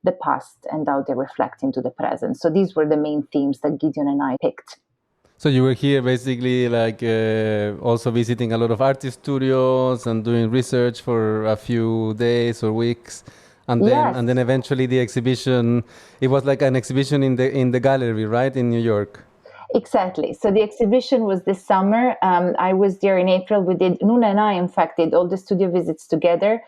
the past and how they reflect into the present. So these were the main themes that Gideon and I picked. So you were here basically like also visiting a lot of artist studios and doing research for a few days or weeks. And then eventually the exhibition, it was like an exhibition in the gallery, right, in New York? Exactly. So the exhibition was this summer. I was there in April. Nuna and I, in fact, did all the studio visits together.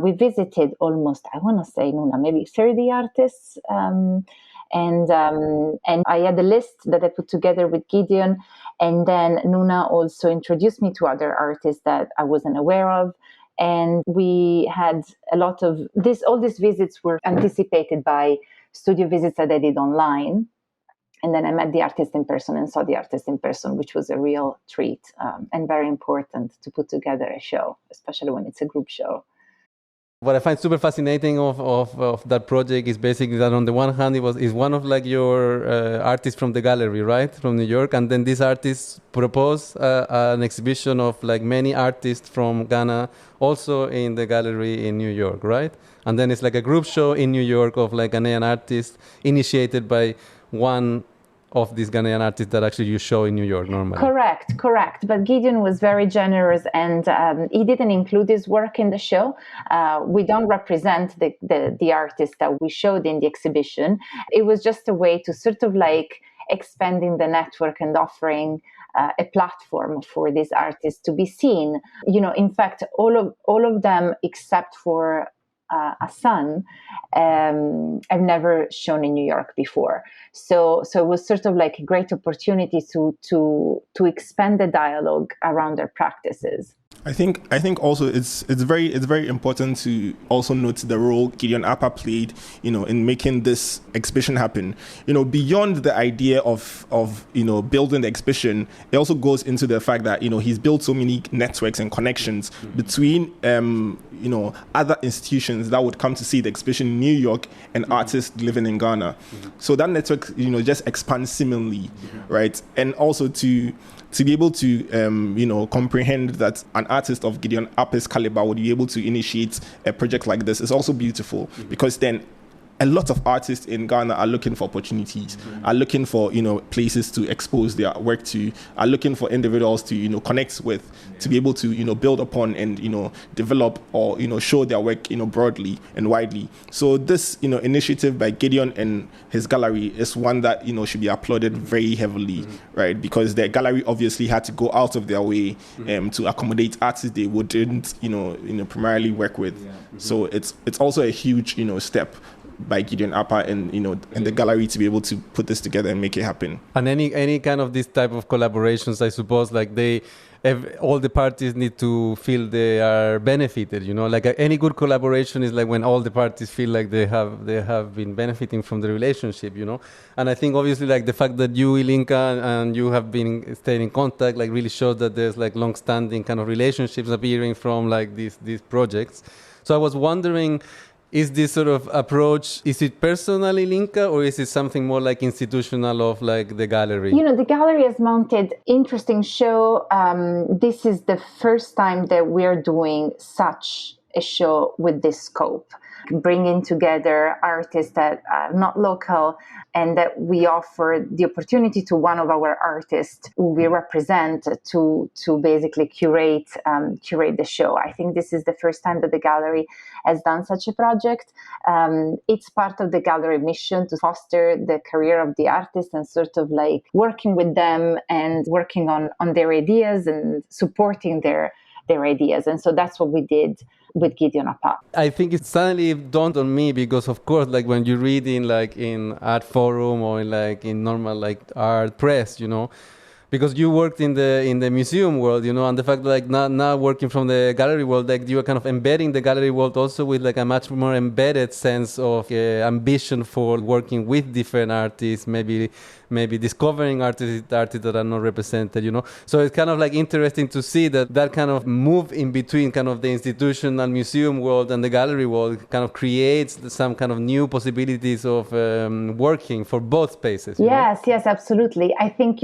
We visited almost, I want to say, Nuna, maybe 30 artists. And I had a list that I put together with Gideon. And then Nuna also introduced me to other artists that I wasn't aware of. And we had a lot of all these visits were anticipated by studio visits that I did online. And then I met the artist in person and saw the artist in person, which was a real treat and very important to put together a show, especially when it's a group show. What I find super fascinating of that project is basically that on the one hand, is one of like your artists from the gallery, right, from New York, and then these artists propose an exhibition of like many artists from Ghana also in the gallery in New York, right? And then it's like a group show in New York of like Ghanaian artists initiated by one of these Ghanaian artists that actually you show in New York normally. Correct. But Gideon was very generous, and he didn't include his work in the show. We don't represent the artists that we showed in the exhibition. It was just a way to sort of like expanding the network and offering a platform for these artists to be seen. In fact, all of them except for Hassan I've never shown in New York before. So it was sort of like a great opportunity to expand the dialogue around their practices. I think also it's very important to also note the role Gideon Appa played, in making this exhibition happen. Beyond the idea of building the exhibition, it also goes into the fact that he's built so many networks and connections between other institutions that would come to see the exhibition in New York and artists living in Ghana. So that network just expands similarly, right? And also to be able to, comprehend that an artist of Gideon Appa's caliber would be able to initiate a project like this is also beautiful, because then a lot of artists in Ghana are looking for opportunities, are looking for, places to expose their work to, are looking for individuals to, connect with, to be able to, build upon and, develop or, show their work, broadly and widely. So this, initiative by Gideon and his gallery is one that, should be applauded very heavily, right? Because the gallery obviously had to go out of their way to accommodate artists they wouldn't, primarily work with. So it's also a huge, step by Gideon Appa and and the gallery to be able to put this together and make it happen. And any kind of this type of collaborations, I suppose, like all the parties need to feel they are benefited. Like any good collaboration is like when all the parties feel like they have been benefiting from the relationship. And I think obviously like the fact that you, Ylinka, and you have been staying in contact, like really shows that there's like long-standing kind of relationships appearing from like these projects. So I was wondering, is this sort of approach, is it personal, Ylinka, or is it something more like institutional of like the gallery? The gallery has mounted interesting show. This is the first time that we're doing such a show with this scope, bringing together artists that are not local, and that we offer the opportunity to one of our artists who we represent to basically curate the show. I think this is the first time that the gallery has done such a project. It's part of the gallery mission to foster the career of the artist and sort of like working with them and working on their ideas and supporting their ideas. And so that's what we did with Gideon Appa. I think it suddenly dawned on me because, of course, like when you read in art forum or in normal like art press, because you worked in the museum world, and the fact that like now working from the gallery world, like you are kind of embedding the gallery world also with like a much more embedded sense of ambition for working with different artists, maybe discovering artists that are not represented, So it's kind of like interesting to see that kind of move in between kind of the institutional museum world and the gallery world kind of creates some kind of new possibilities of working for both spaces. Yes, absolutely. I think,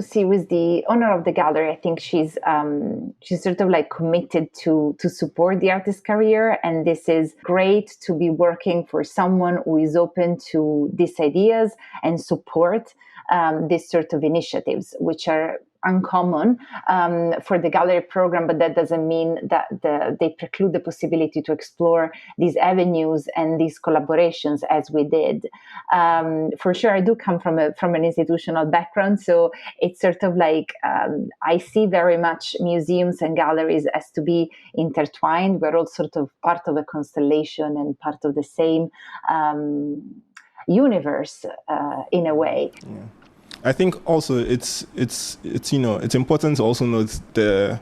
Lucy was the owner of the gallery. I think she's sort of like committed to support the artist's career. And this is great to be working for someone who is open to these ideas and support these sort of initiatives, which are uncommon for the gallery program, but that doesn't mean that they preclude the possibility to explore these avenues and these collaborations as we did. For sure, I do come from an institutional background, so it's sort of like I see very much museums and galleries as to be intertwined. We're all sort of part of a constellation and part of the same universe in a way. Yeah. I think also it's important to also note the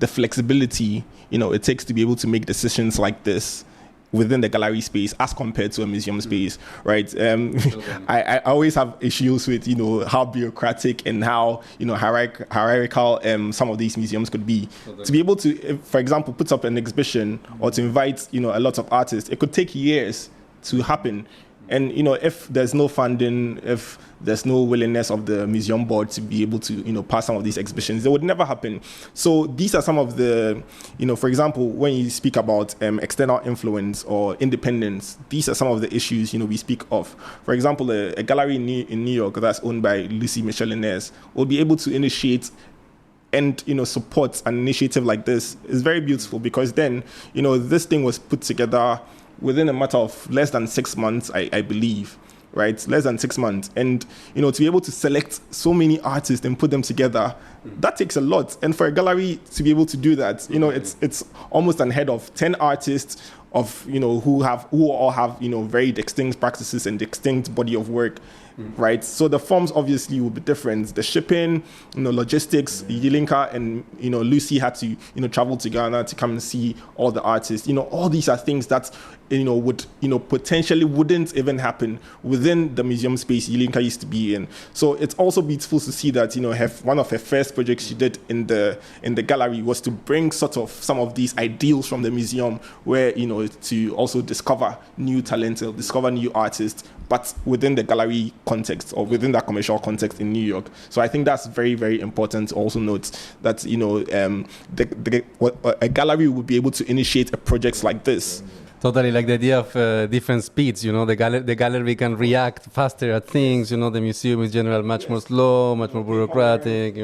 flexibility it takes to be able to make decisions like this within the gallery space as compared to a museum space, right? I always have issues with, how bureaucratic and how, hierarchical some of these museums could be. To be able to, for example, put up an exhibition or to invite, a lot of artists, it could take years to happen. And, if there's no funding, if there's no willingness of the museum board to be able to, pass some of these exhibitions, it would never happen. So these are some of the, for example, when you speak about external influence or independence, these are some of the issues, we speak of. For example, a gallery in New York that's owned by Lucy Mitchell-Innes will be able to initiate and support an initiative like this. Is very beautiful, because then, this thing was put together within a matter of less than 6 months, I believe, right? Less than 6 months. And, to be able to select so many artists and put them together, that takes a lot. And for a gallery to be able to do that, it's almost unheard of. 10 artists of, who all have, very distinct practices and distinct body of work, right? So the forms obviously will be different. The shipping, logistics, Ylinka and, Lucy had to, travel to Ghana to come and see all the artists. All these are things that, would, potentially wouldn't even happen within the museum space Ylinka used to be in. So it's also beautiful to see that, one of her first projects she did in the gallery was to bring sort of some of these ideals from the museum, where, to also discover new talent or discover new artists, but within the gallery context or within that commercial context in New York. So I think that's very, very important to also note that, a gallery would be able to initiate a project like this. Totally, like the idea of different speeds, the gallery can react faster at things, the museum is generally much more slow, much more bureaucratic,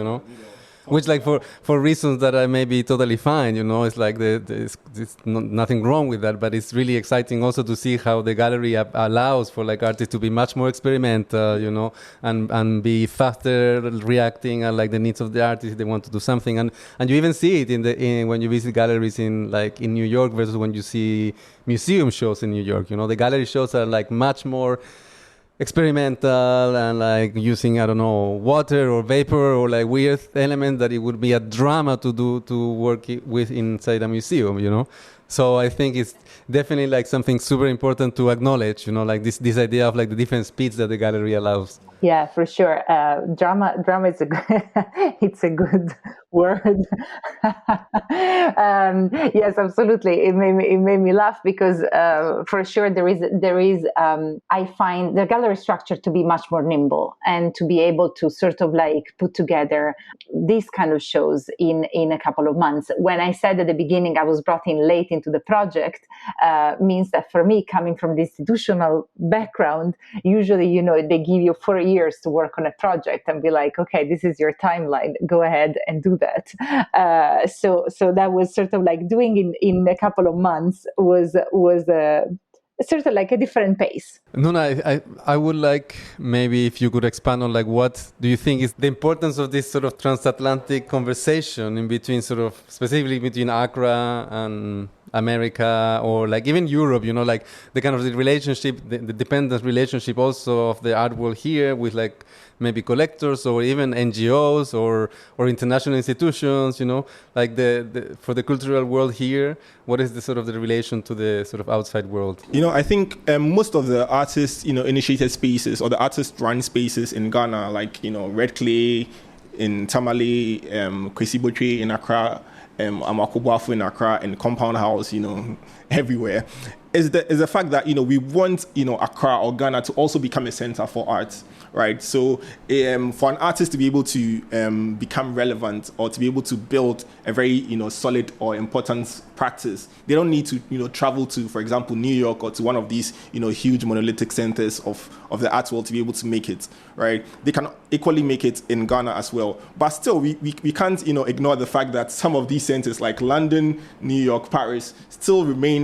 which, like, for reasons that I may be totally fine, it's like there's nothing wrong with that, but it's really exciting also to see how the gallery allows for, like, artists to be much more experimental, and be faster reacting at, like, the needs of the artists if they want to do something, and you even see it when you visit galleries in New York versus when you see museum shows in New York. The gallery shows are, like, much more experimental and, like, using, I don't know, water or vapor or, like, weird elements that it would be a drama to work with inside a museum, So I think it's definitely, like, something super important to acknowledge, like this idea of, like, the different speeds that the gallery allows. Yeah, for sure. Drama is it's a good word. Yes, absolutely. It made me laugh because for sure there is I find the gallery structure to be much more nimble and to be able to sort of, like, put together these kind of shows in a couple of months. When I said at the beginning I was brought in late into the project, means that for me, coming from the institutional background, usually, they give you 4 years to work on a project and be like, okay, this is your timeline, go ahead and do that. So that was sort of like doing in a couple of months was sort of like a different pace. Nuna, I would like maybe if you could expand on, like, what do you think is the importance of this sort of transatlantic conversation in between, sort of specifically between Accra and America, or, like, even Europe, like the kind of the relationship, the dependent relationship also of the art world here with, like, maybe collectors or even NGOs or international institutions, like for the cultural world here, what is the sort of the relation to the sort of outside world? I think most of the artists, initiated spaces or the artist-run spaces in Ghana, like, Red Clay in Tamale, Kwesi Botwe in Accra, Amakobuafo in Accra, and Compound House, everywhere, is the fact that, we want, Accra or Ghana to also become a center for art, right? So for an artist to be able to become relevant or to be able to build a very, solid or important practice, they don't need to, travel to, for example, New York or to one of these, huge monolithic centers of the art world to be able to make it, right? They can equally make it in Ghana as well. But still, we can't, ignore the fact that some of these centers like London, New York, Paris still remain,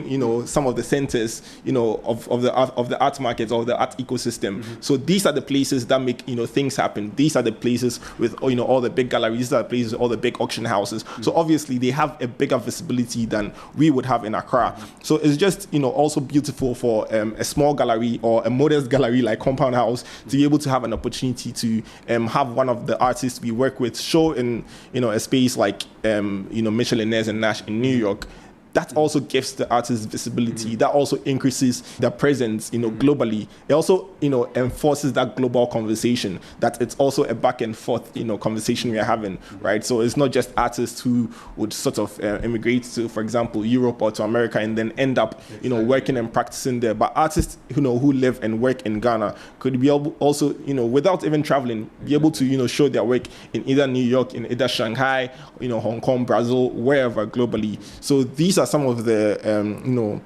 some of the centers, of the art markets or the art ecosystem. Mm-hmm. So these are the places that make, things happen. These are the places with, all the big galleries. These are the places with all the big auction houses. Mm-hmm. So obviously they have a bigger visibility than we would have in Accra. So it's just, also beautiful for a small gallery or a modest gallery like Compound House to be able to have an opportunity to have one of the artists we work with show in, a space like, Mitchell-Innes Nash in New York. that also gives the artist visibility. That also increases their presence, globally. It also, enforces that global conversation, that it's also a back and forth, conversation we are having, right? So it's not just artists who would sort of immigrate to, for example, Europe or to America and then end up, working and practicing there. But artists, who live and work in Ghana could be able also, without even traveling, be able to, show their work in either New York, in either Shanghai, Hong Kong, Brazil, wherever globally. So these are some of the,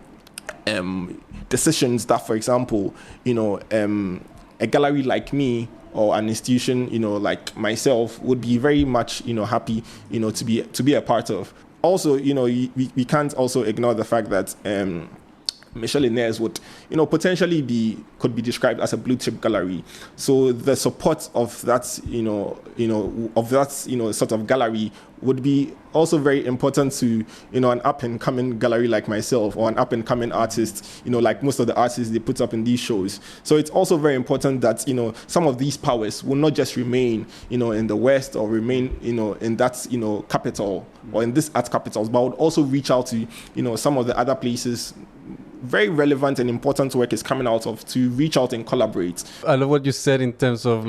decisions that, for example, a gallery like me or an institution, like myself would be very much, happy, to be a part of. Also, we can't also ignore the fact that Mitchell-Innes would, potentially could be described as a blue chip gallery. So the support of that, sort of gallery would be also very important to, an up and coming gallery like myself, or an up and coming artist, like most of the artists they put up in these shows. So it's also very important that, some of these powers will not just remain, in the West, or remain, in that, capital, or in this art capitals, but would also reach out to, some of the other places. Very relevant and important work is coming out of, to reach out and collaborate. I love what you said in terms of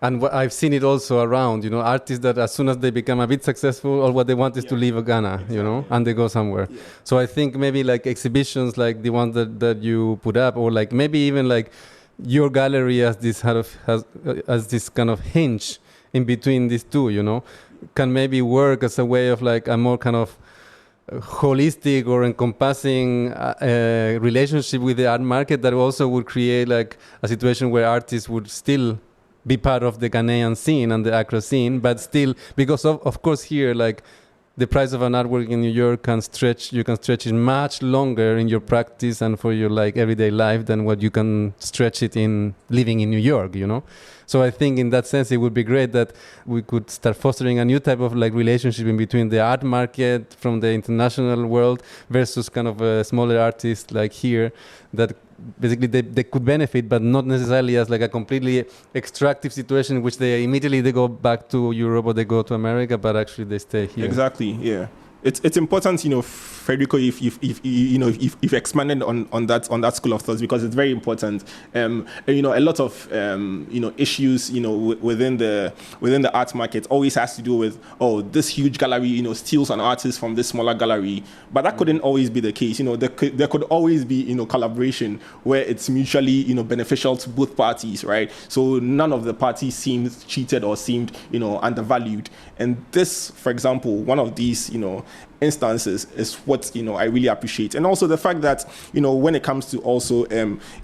and what I've seen it also around, artists that as soon as they become a bit successful, all what they want is to leave Ghana, exactly. And they go somewhere. Yeah. So I think maybe exhibitions like the one that you put up, or maybe even your gallery as this as this kind of hinge in between these two, can maybe work as a way of a more kind of holistic or encompassing relationship with the art market that also would create a situation where artists would still be part of the Ghanaian scene and the Accra scene, but still, because of course here the price of an artwork in New York you can stretch it much longer in your practice and for your everyday life than what you can stretch it in living in New York, So I think in that sense it would be great that we could start fostering a new type of relationship in between the art market from the international world versus kind of smaller artists here that basically they could benefit, but not necessarily as a completely extractive situation in which they immediately go back to Europe or they go to America, but actually they stay here. Exactly, yeah. It's important, Federico, if you've expanded on that school of thoughts, because it's very important. A lot of issues within the art market always has to do with this huge gallery steals an artist from this smaller gallery, but that couldn't always be the case. There could always be collaboration where it's mutually beneficial to both parties, right? So none of the parties seemed cheated or seemed undervalued. And this, for example, one of these instances is what I really appreciate. And also the fact that when it comes to also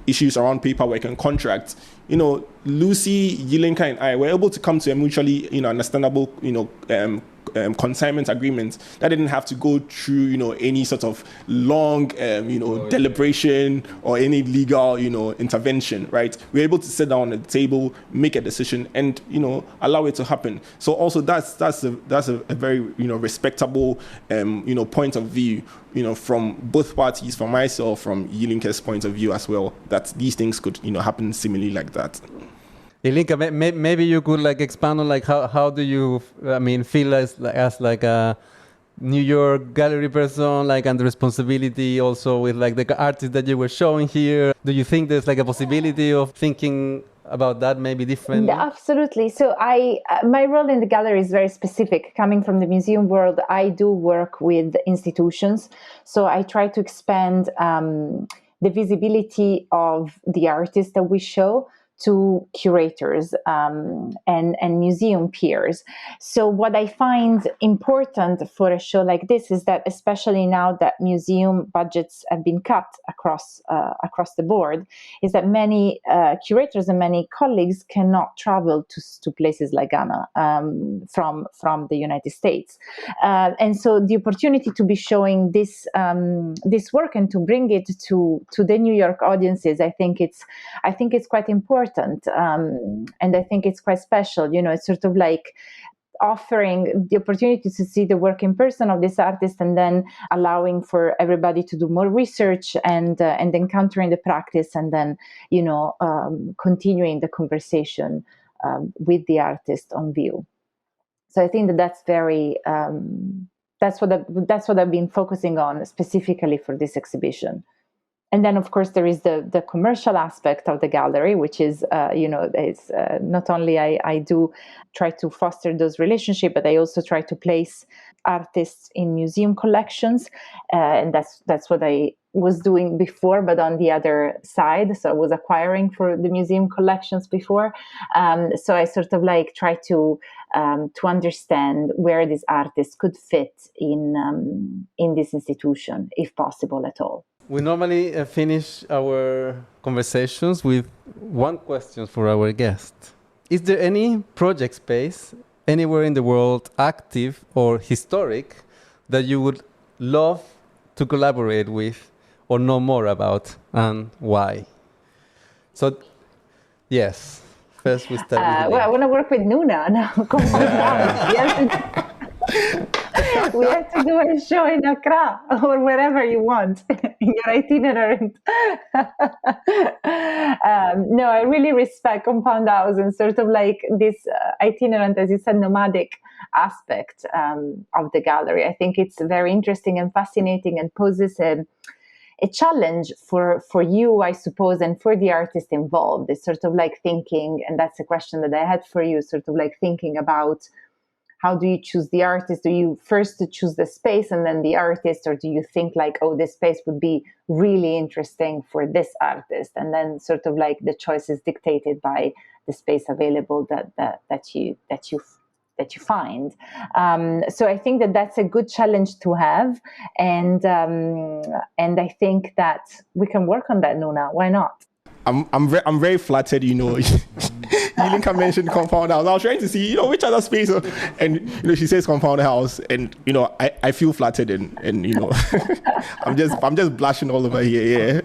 issues around paperwork and contracts, Lucy, Ylinka, and I were able to come to a mutually understandable consignment agreement that didn't have to go through any sort of long deliberation or any legal intervention, right? We're able to sit down at the table, make a decision, and allow it to happen. So also that's a very respectable point of view from both parties, from myself, from Ylinka's point of view as well, that these things could happen similarly like that. Ylinka, maybe you could expand on how do you feel as a New York gallery person and the responsibility also with the artists that you were showing here. Do you think there's a possibility of thinking about that maybe differently? Yeah, absolutely. So my role in the gallery is very specific. Coming from the museum world, I do work with institutions. So I try to expand the visibility of the artists that we show to curators and museum peers. So what I find important for a show like this is that, especially now that museum budgets have been cut across the board, is that many curators and many colleagues cannot travel to places like Ghana from the United States, and so the opportunity to be showing this work and to bring it to the New York audiences, I think it's quite important. And I think it's quite special. It's sort of offering the opportunity to see the work in person of this artist, and then allowing for everybody to do more research and encountering the practice, and then continuing the conversation with the artist on view. So I think that's very that's what I've been focusing on specifically for this exhibition. And then, of course, there is the commercial aspect of the gallery, which is, it's not only I do try to foster those relationships, but I also try to place artists in museum collections. And that's what I was doing before, but on the other side. So I was acquiring for the museum collections before. So I sort of like try to understand where these artists could fit in this institution, if possible at all. We normally finish our conversations with one question for our guest. Is there any project space anywhere in the world, active or historic, that you would love to collaborate with or know more about, and why? So, yes, first we start with I want to work with Nuna now. We have to do a show in Accra or wherever you want in your itinerant. No, I really respect Compound House and sort of like this itinerant, as you said, nomadic aspect of the gallery. I think it's very interesting and fascinating and poses a challenge for you, I suppose, and for the artist involved. It's sort of like thinking, and that's a question that I had for you, sort of like thinking about how do you choose the artist? Do you first choose the space and then the artist, or do you think like, oh, this space would be really interesting for this artist, and then sort of like the choice is dictated by the space available that you find. So I think that's a good challenge to have, and I think that we can work on that, Nuna. Why not? I'm very flattered, Ylinka mentioned Compound House. I was trying to see, which other space, and she says Compound House, and I feel flattered, and I'm just blushing all over here.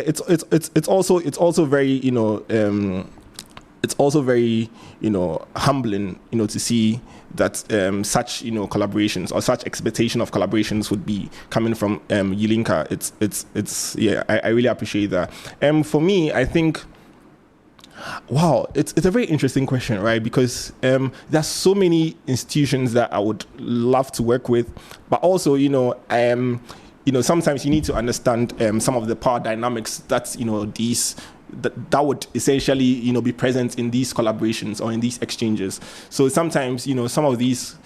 It's also very it's also very humbling to see that such collaborations or such expectation of collaborations would be coming from Ylinka. I really appreciate that. For me, I think, wow, it's a very interesting question, right? Because there's so many institutions that I would love to work with, but also sometimes you need to understand some of the power dynamics that that would essentially be present in these collaborations or in these exchanges. So sometimes some of these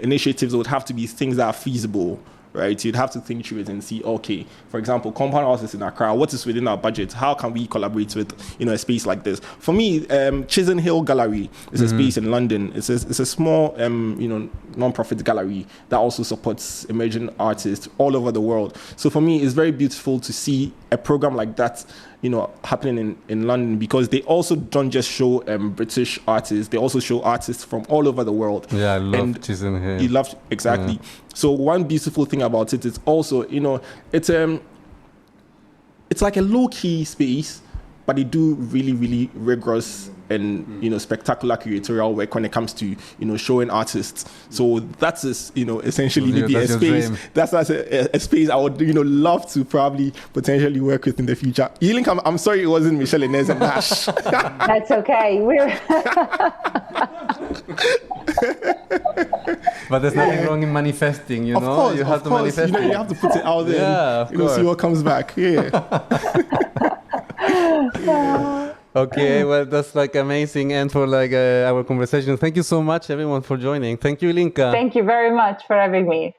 initiatives would have to be things that are feasible, right? You'd have to think through it and see, okay, for example, Compound House is in Accra. What is within our budget? How can we collaborate with a space like this? For me, Chisholm Hill Gallery is a space in London. It's a small non-profit gallery that also supports emerging artists all over the world. So for me, it's very beautiful to see a program like that happening in London, because they also don't just show British artists, they also show artists from all over the world. Yeah, I love Chisholm Hill. You love, exactly. Yeah. So one beautiful thing about it is also, it's like a low-key space, but they do really, really rigorous and spectacular curatorial work when it comes to showing artists. So that's essentially maybe a space. That's a space I would love to probably potentially work with in the future. Ylinka, I'm sorry it wasn't Mitchell-Innes Nash. That's okay. But there's nothing wrong in manifesting, Of course, you have to manifest. You have to put it out there. Yeah, and see what comes back. Yeah. Okay, well, that's like amazing end for our conversation. Thank you so much, everyone, for joining. Thank you, Ylinka. Thank you very much for having me.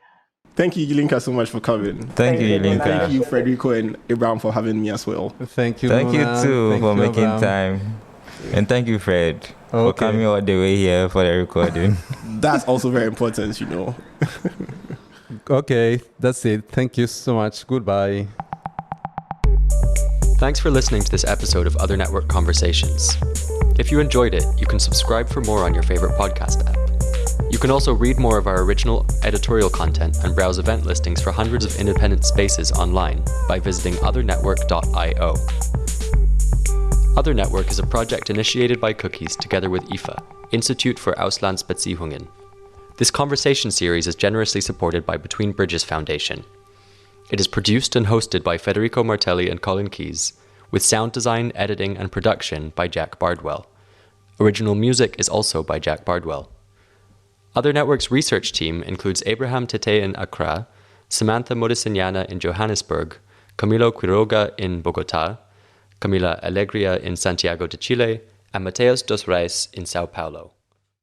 Thank you, Ylinka, so much for coming. Thank you, Ylinka. Thank you, Federico and Abraham, for having me as well. Thank you, Thank Nuna. you too for making Abraham. time. And thank you, Fred, for coming all the way here for the recording. That's also very important, Okay, that's it. Thank you so much. Goodbye. Thanks for listening to this episode of OtherNetwork Conversations. If you enjoyed it, you can subscribe for more on your favorite podcast app. You can also read more of our original editorial content and browse event listings for hundreds of independent spaces online by visiting OtherNetwork.io. OtherNetwork is a project initiated by Cookies together with IFA, Institut for Auslandsbeziehungen. This conversation series is generously supported by Between Bridges Foundation. It is produced and hosted by Federico Martelli and Colin Keys, with sound design, editing, and production by Jack Bardwell. Original music is also by Jack Bardwell. OtherNetwork's research team includes Abraham Tete in Accra, Samantha Modesignana in Johannesburg, Camilo Quiroga in Bogota, Camila Alegria in Santiago de Chile, and Mateus dos Reis in Sao Paulo.